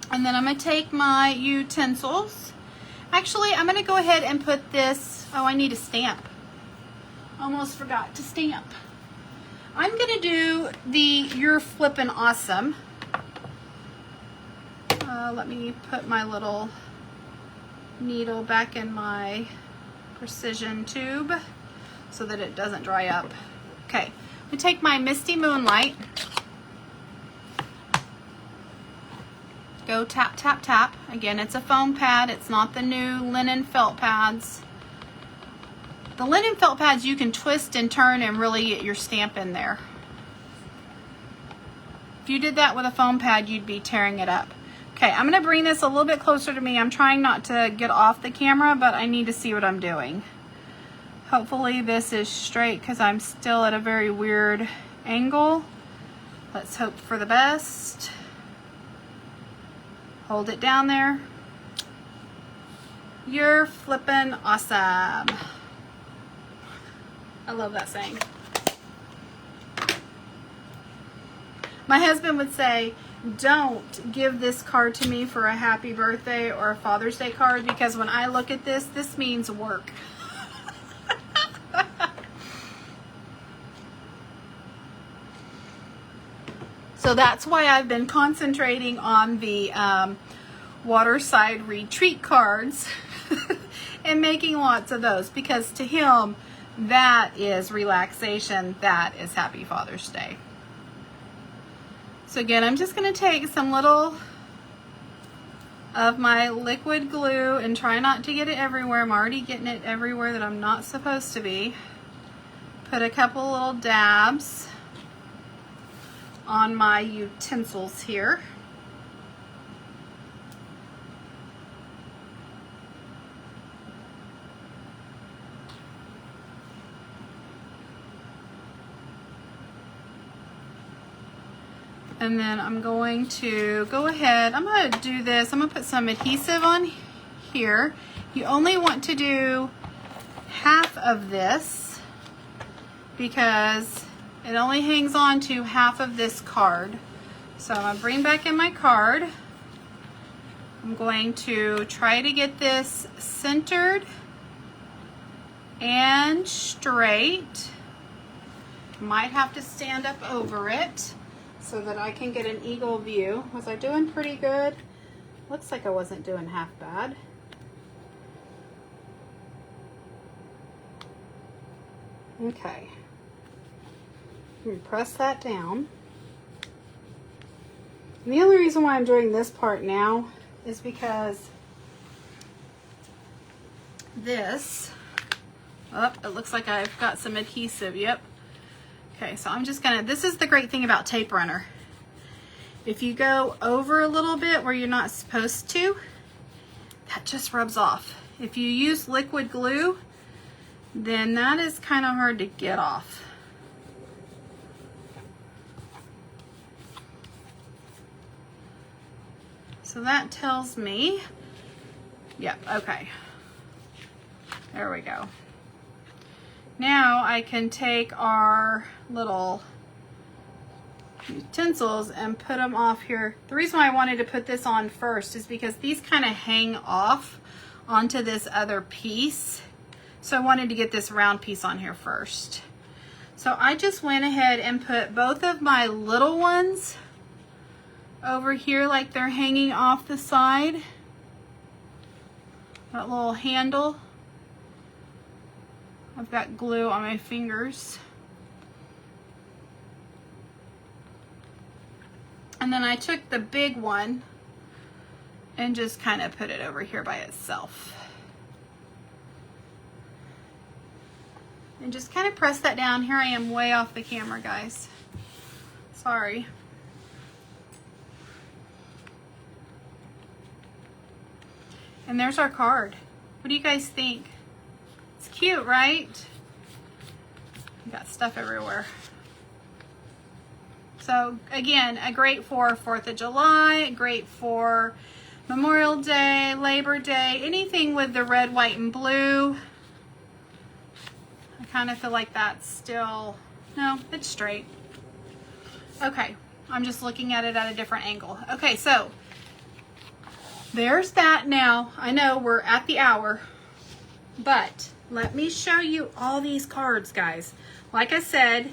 And then I'm going to take my utensils. Actually, I'm going to go ahead and put this, oh, I need a stamp. Almost forgot to stamp. I'm going to do the You're Flippin' Awesome. Let me put my little needle back in my precision tube so that it doesn't dry up. Okay, I'm gonna take my Misty Moonlight, go tap, tap, tap. Again, it's a foam pad. It's not the new linen felt pads. The linen felt pads you can twist and turn and really get your stamp in there. If you did that with a foam pad, you'd be tearing it up. Okay, I'm gonna bring this a little bit closer to me. I'm trying not to get off the camera, but I need to see what I'm doing. Hopefully this is straight because I'm still at a very weird angle. Let's hope for the best. Hold it down there. You're flippin' awesome. I love that saying. My husband would say, don't give this card to me for a happy birthday or a Father's Day card, because when I look at this, this means work. So that's why I've been concentrating on the Waterside Retreat cards and making lots of those, because to him, that is relaxation. That is Happy Father's Day. So again, I'm just going to take some little of my liquid glue and try not to get it everywhere. I'm already getting it everywhere that I'm not supposed to be. Put a couple little dabs on my utensils here. And then I'm going to go ahead, I'm going to do this, I'm going to put some adhesive on here. You only want to do half of this because it only hangs on to half of this card. So I'm going to bring back in my card. I'm going to try to get this centered and straight. Might have to stand up over it so that I can get an eagle view. Was I doing pretty good? Looks like I wasn't doing half bad. Okay. Press that down. And the only reason why I'm doing this part now is because this, oh, it looks like I've got some adhesive, yep. Okay, so I'm just gonna, this is the great thing about tape runner. If you go over a little bit where you're not supposed to, that just rubs off. If you use liquid glue, then that is kind of hard to get off. So that tells me, yep, okay. There we go. Now I can take our little utensils and put them off here. The reason why I wanted to put this on first is because these kind of hang off onto this other piece. So I wanted to get this round piece on here first. So I just went ahead and put both of my little ones over here like they're hanging off the side. That little handle. I've got glue on my fingers. And then I took the big one and just kind of put it over here by itself. And just kind of press that down. Here I am way off the camera, guys. Sorry. And there's our card. What do you guys think? It's cute, right? Got stuff everywhere. So again, a great for 4th of July, great for Memorial Day, Labor Day, anything with the red, white, and blue. I kind of feel like that's still, no, it's straight. Okay, I'm just looking at it at a different angle. Okay, so there's that now. I know we're at the hour, but let me show you all these cards, guys. Like I said,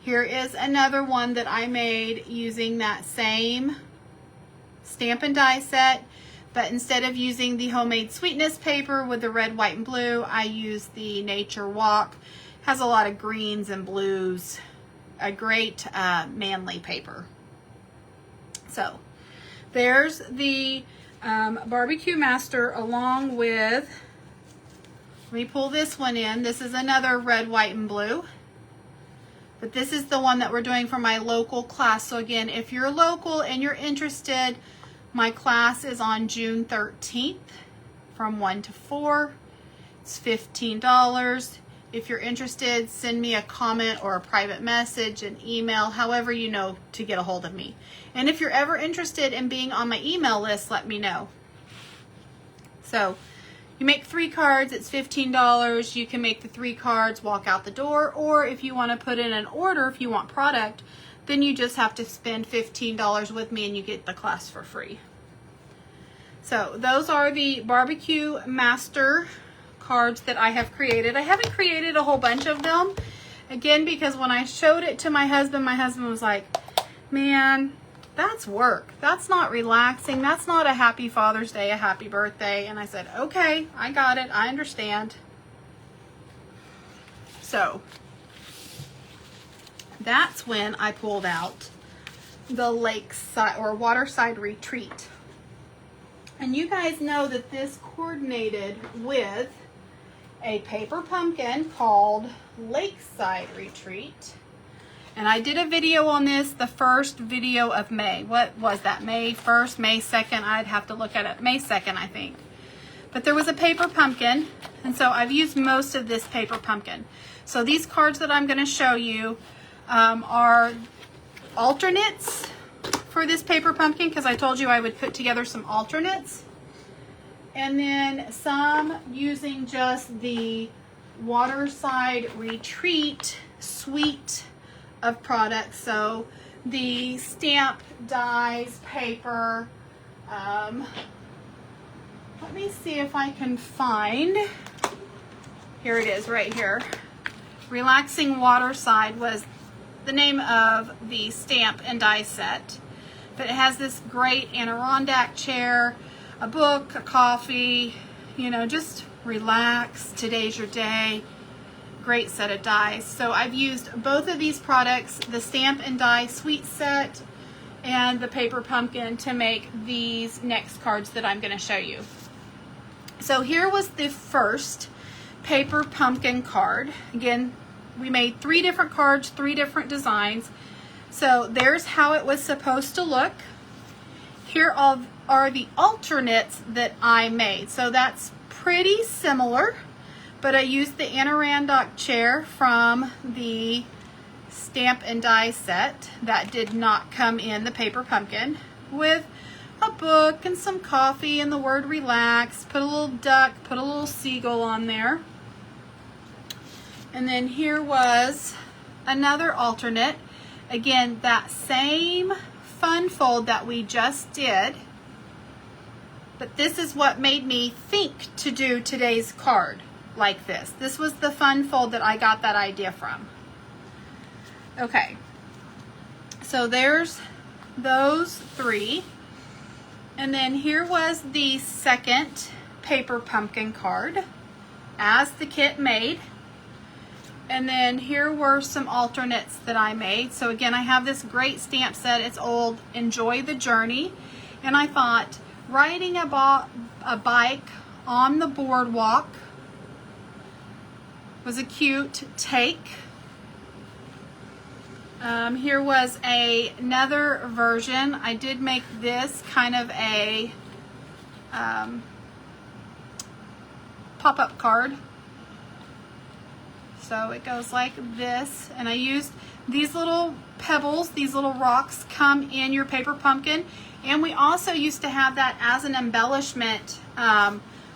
here is another one that I made using that same Stampin' Die set. But instead of using the homemade sweetness paper with the red, white, and blue, I use the Nature Walk. Has a lot of greens and blues. A great manly paper. So there's the BBQ Master along with, let me pull this one in. This is another red, white, and blue. But this is the one that we're doing for my local class. So again, if you're local and you're interested, my class is on June 13th from 1 to 4. It's $15. If you're interested, send me a comment or a private message, an email, however you know to get a hold of me. And if you're ever interested in being on my email list, let me know. So you make 3 cards, it's $15. You can make the 3 cards, walk out the door, or if you want to put in an order, if you want product, then you just have to spend $15 with me and you get the class for free. So those are the BBQ Master cards that I have created. I haven't created a whole bunch of them, again, because when I showed it to my husband was like, man, that's work. That's not relaxing. That's not a happy Father's Day, a happy birthday. And I said, okay, I got it. I understand. So that's when I pulled out the Lakeside or Waterside Retreat. And you guys know that this coordinated with a paper pumpkin called Lakeside Retreat. And I did a video on this, the first video of May. What was that? May 1st, May 2nd? I'd have to look at it. May 2nd, I think. But there was a paper pumpkin, and so I've used most of this paper pumpkin. So these cards that I'm going to show you are alternates for this paper pumpkin, because I told you I would put together some alternates. And then some using just the Waterside Retreat suite of products. So the stamp, dies, paper. Let me see if I can find. Here it is right here. Relaxing Waterside was the name of the stamp and die set. But it has this great Adirondack chair, a book, a coffee, you know, just relax. Today's your day. Great set of dies. So I've used both of these products, the stamp and die suite set and the paper pumpkin, to make these next cards that I'm going to show you. So here was the first paper pumpkin card. Again, we made 3 different cards, 3 different designs. So there's how it was supposed to look. Here are the alternates that I made. So that's pretty similar, but I used the Adirondack chair from the stamp and die set that did not come in the paper pumpkin, with a book and some coffee and the word relax. Put a little duck, put a little seagull on there. And then here was another alternate. Again, that same fun fold that we just did, but this is what made me think to do today's card like this. This was the fun fold that I got that idea from. Okay, so there's those 3. And then here was the second paper pumpkin card as the kit made. And then here were some alternates that I made. So again, I have this great stamp set. It's old, Enjoy the Journey. And I thought riding a bike on the boardwalk was a cute take. Here was another version. I did make this kind of a pop-up card. So it goes like this, and I used these little pebbles, these little rocks come in your paper pumpkin, and we also used to have that as an embellishment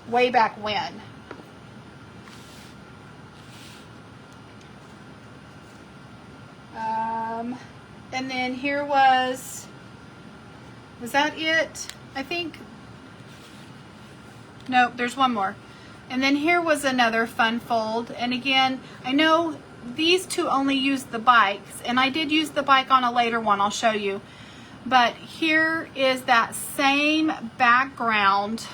way back when. And then here was that it? I think, nope, there's one more. And then here was another fun fold. And again, I know these 2 only used the bikes, and I did use the bike on a later one, I'll show you. But here is that same background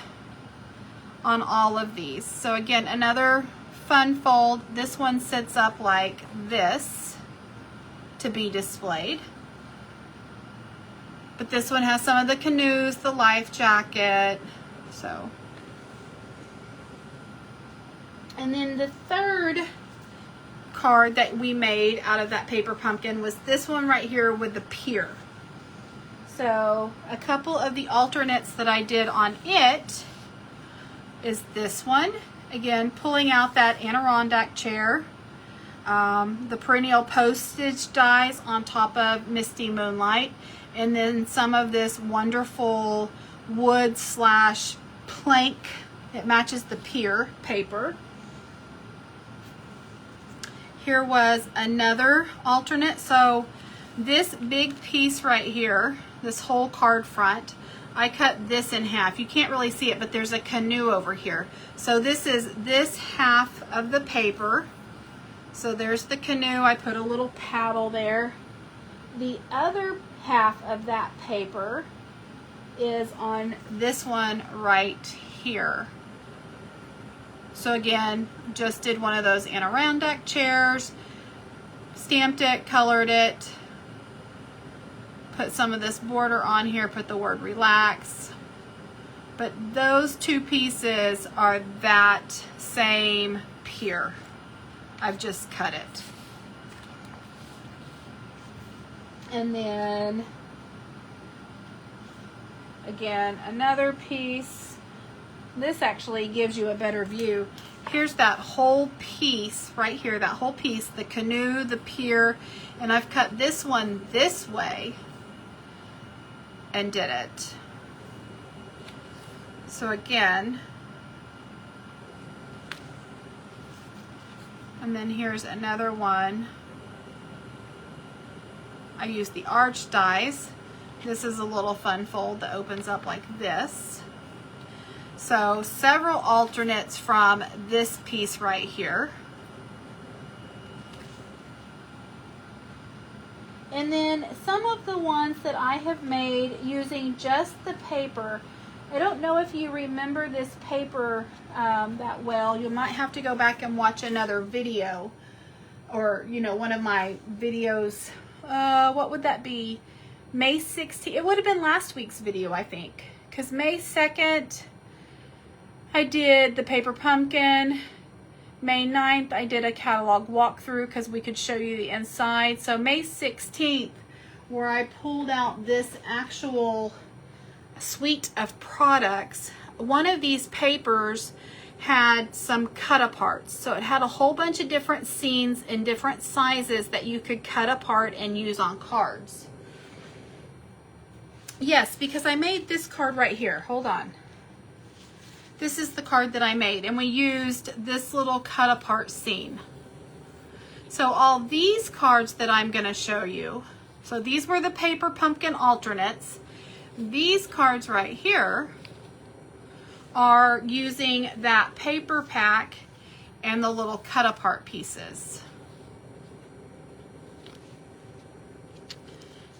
on all of these. So again, another fun fold. This one sits up like this to be displayed. But this one has some of the canoes, the life jacket. So, and then the third card that we made out of that paper pumpkin was this one right here with the pier. So a couple of the alternates that I did on it is this one. Again, pulling out that Adirondack chair. The perennial postage dies on top of Misty Moonlight. And then some of this wonderful wood slash plank. It matches the pier paper. Here was another alternate. So this big piece right here, this whole card front, I cut this in half. You can't really see it, but there's a canoe over here. So this is this half of the paper. So there's the canoe. I put a little paddle there. The other half of that paper is on this one right here. So again, just did one of those Adirondack chairs, stamped it, colored it, put some of this border on here, put the word relax. But those two pieces are that same pier. I've just cut it. And then, again, another piece. This actually gives you a better view. Here's that whole piece right here, that whole piece, the canoe, the pier, and I've cut this one this way and did it. So again, and then here's another one. I used the arch dies. This is a little fun fold that opens up like this. So several alternates from this piece right here. And then some of the ones that I have made using just the paper. I don't know if you remember this paper that well. You might have to go back and watch another video, or one of my videos. What would that be? May 16th. It would have been last week's video, I think, because May 2nd I did the paper pumpkin. May 9th I did a catalog walkthrough because we could show you the inside. So May 16th, where I pulled out this actual suite of products, one of these papers had some cut aparts. So it had a whole bunch of different scenes in different sizes that you could cut apart and use on cards. Yes, because I made this card right here. Hold on. This is the card that I made, and we used this little cut apart scene. So all these cards that I'm going to show you, so these were the paper pumpkin alternates. These cards right here are using that paper pack and the little cut apart pieces.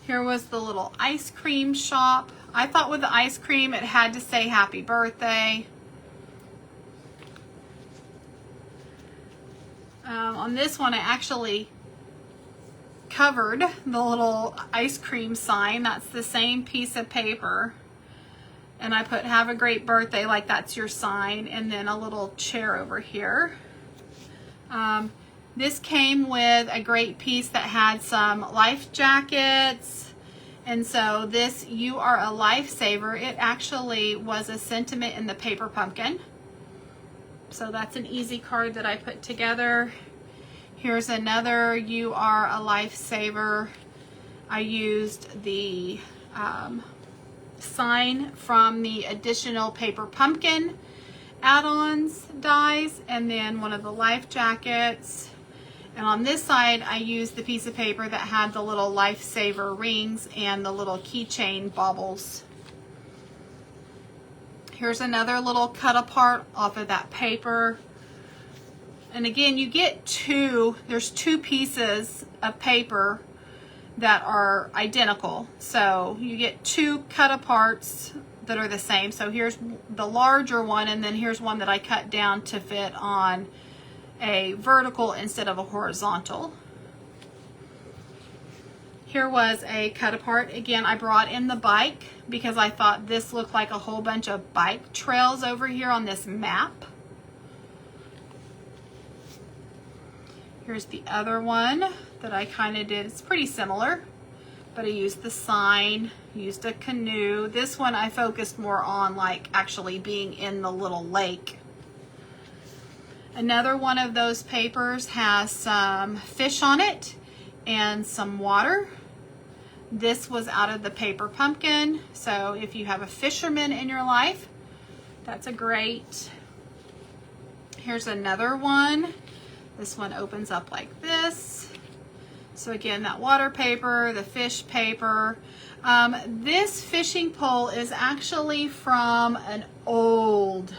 Here was the little ice cream shop. I thought with the ice cream it had to say happy birthday. On this one I actually covered the little ice cream sign. That's the same piece of paper. And I put have a great birthday, like that's your sign, and then a little chair over here. This came with a great piece that had some life jackets. And so this, you are a lifesaver. It actually was a sentiment in the paper pumpkin. So that's an easy card that I put together. Here's another, you are a lifesaver. I used the sign from the additional paper pumpkin add-ons dies, and then one of the life jackets. And on this side I used the piece of paper that had the little lifesaver rings and the little keychain baubles. Here's another little cut apart off of that paper. And again, you get there's two pieces of paper that are identical. So you get 2 cut aparts that are the same. So here's the larger one, and then here's one that I cut down to fit on a vertical instead of a horizontal. Here was a cut apart. Again, I brought in the bike because I thought this looked like a whole bunch of bike trails over here on this map. Here's the other one that I kind of did. It's pretty similar, but I used the sign, used a canoe. This one I focused more on like actually being in the little lake. Another one of those papers has some fish on it and some water. This was out of the paper pumpkin. So if you have a fisherman in your life, that's a great. Here's another one. This one opens up like this. So again, that water paper, the fish paper. This fishing pole is actually from an old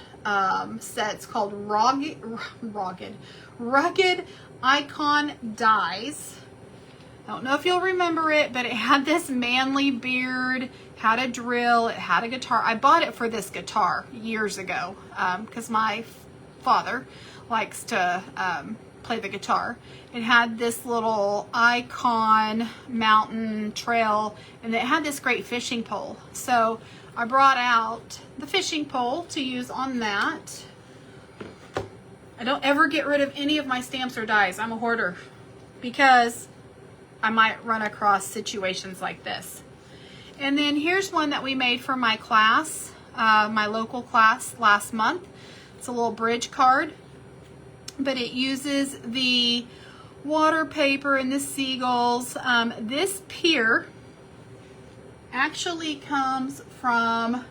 set. It's called Rugged Icon Dies. I don't know if you'll remember it, but it had this manly beard, had a drill, it had a guitar. I bought it for this guitar years ago because my father likes to play the guitar. It had this little icon mountain trail, and it had this great fishing pole. So I brought out the fishing pole to use on that. I don't ever get rid of any of my stamps or dies. I'm a hoarder because I might run across situations like this. And then here's one that we made for my class, my local class last month. It's a little bridge card, but it uses the water paper and the seagulls. This pier actually comes from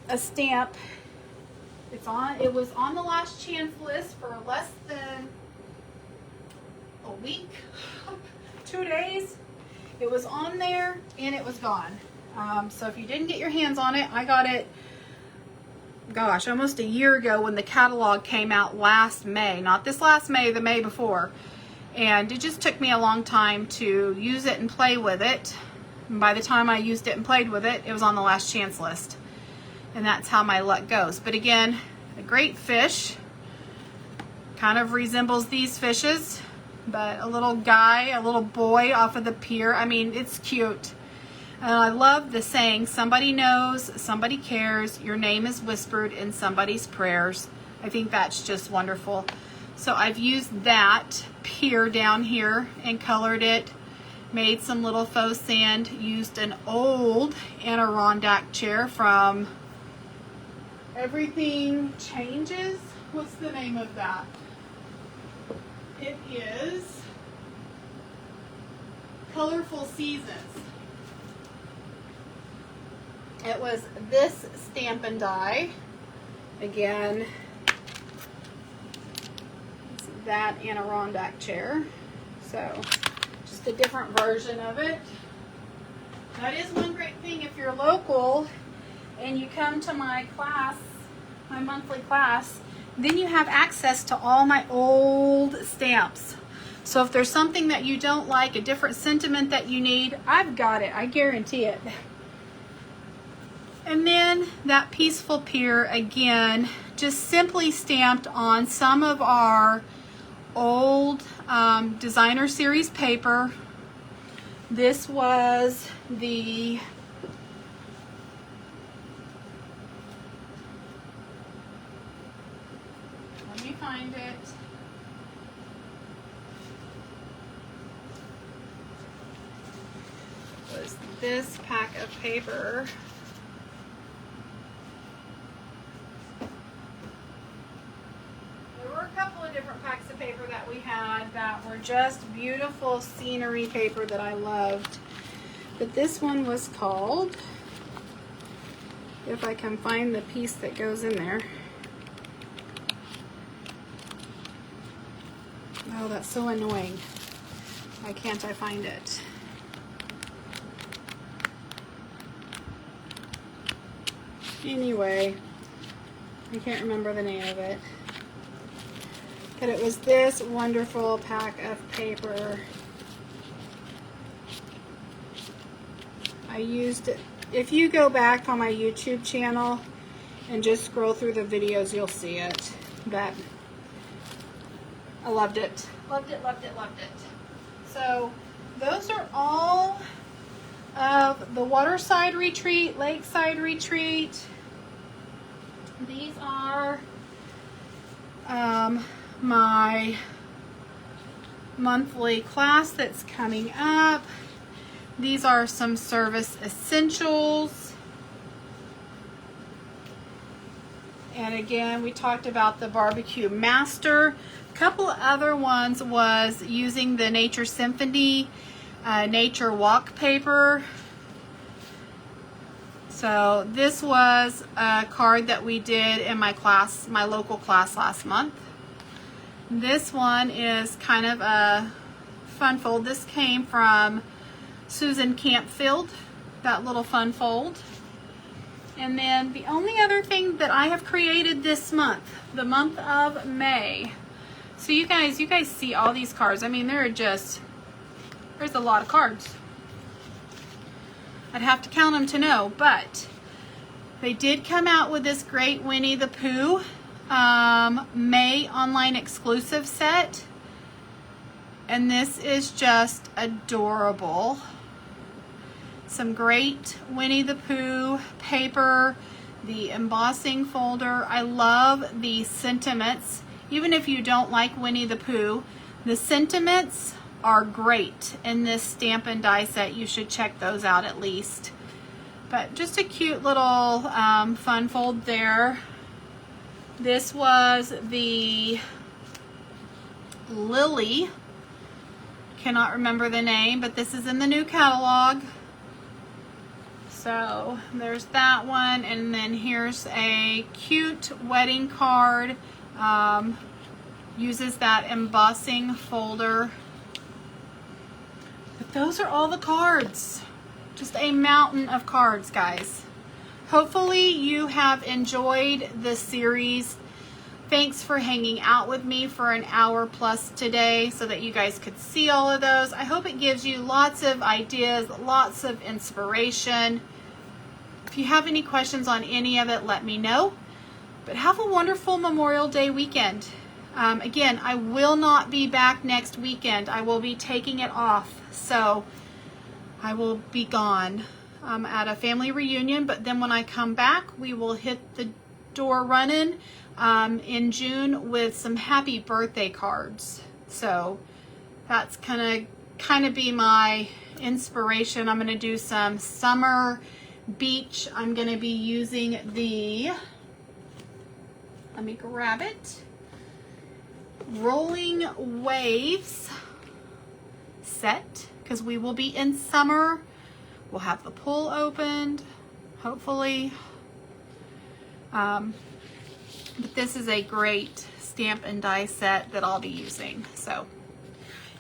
a stamp. It was on the last chance list for less than a week, 2 days. It was on there and it was gone. So if you didn't get your hands on it, I got it, gosh, almost a year ago when the catalog came out last May. Not this last May, the May before. And it just took me a long time to use it and play with it. And by the time I used it and played with it, it was on the last chance list. And that's how my luck goes. But again, a great fish. Kind of resembles these fishes. But a little guy, a little boy off of the pier. I mean, it's cute. And I love the saying, somebody knows, somebody cares, your name is whispered in somebody's prayers. I think that's just wonderful. So I've used that pier down here and colored it, made some little faux sand, used an old Adirondack chair from Everything Changes. What's the name of that? It is Colorful Seasons. It was this Stampin' Die. Again, it's that Adirondack chair. So, just a different version of it. That is one great thing if you're local and you come to my class, my monthly class, then you have access to all my old stamps. So if there's something that you don't like, a different sentiment that you need, I've got it. I guarantee it. And then that Peaceful Pier, again, just simply stamped on some of our old designer series paper. This was the let me find it. Was this pack of paper. There were a couple of different packs of paper that we had that were just beautiful scenery paper that I loved. But this one was called, if I can find the piece that goes in there. Oh, that's so annoying. Why can't I find it? Anyway, I can't remember the name of it. But it was this wonderful pack of paper. I used it. If you go back on my YouTube channel and just scroll through the videos, you'll see it. But I loved it. Loved it, loved it, loved it. So those are all of the Waterside Retreat, Lakeside Retreat. These are my monthly class that's coming up. These are some service essentials. And again, we talked about the BBQ Master. A couple of other ones was using the Nature Symphony nature walk paper. So this was a card that we did in my class, my local class last month. This one is kind of a fun fold. This came from Susan Campfield, that little fun fold. And then the only other thing that I have created this month, the month of May. So you guys see all these cards. I mean, there's a lot of cards. I'd have to count them to know, but they did come out with this great Winnie the Pooh May online exclusive set. And this is just adorable. Some great Winnie the Pooh paper, the embossing folder. I love the sentiments. Even if you don't like Winnie the Pooh, the sentiments are great in this stamp and die set. You should check those out at least. But just a cute little fun fold there. This was the Lily. Cannot remember the name, but this is in the new catalog. So there's that one, and then here's a cute wedding card. Uses that embossing folder. But those are all the cards. Just a mountain of cards, guys. Hopefully you have enjoyed this series. Thanks for hanging out with me for an hour plus today so that you guys could see all of those. I hope it gives you lots of ideas, lots of inspiration. If you have any questions on any of it, let me know. But have a wonderful Memorial Day weekend. Again, I will not be back next weekend. I will be taking it off. So I will be gone at a family reunion. But then when I come back, we will hit the door running in June with some happy birthday cards. So that's kind of be my inspiration. I'm going to do some summer beach. I'm going to be using the, let me grab it, Rolling Waves set, because we will be in summer. We'll have the pool opened, hopefully. But this is a great stamp and die set that I'll be using. So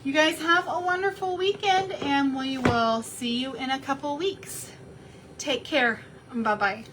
you guys have a wonderful weekend, and we will see you in a couple weeks. Take care. Bye-bye.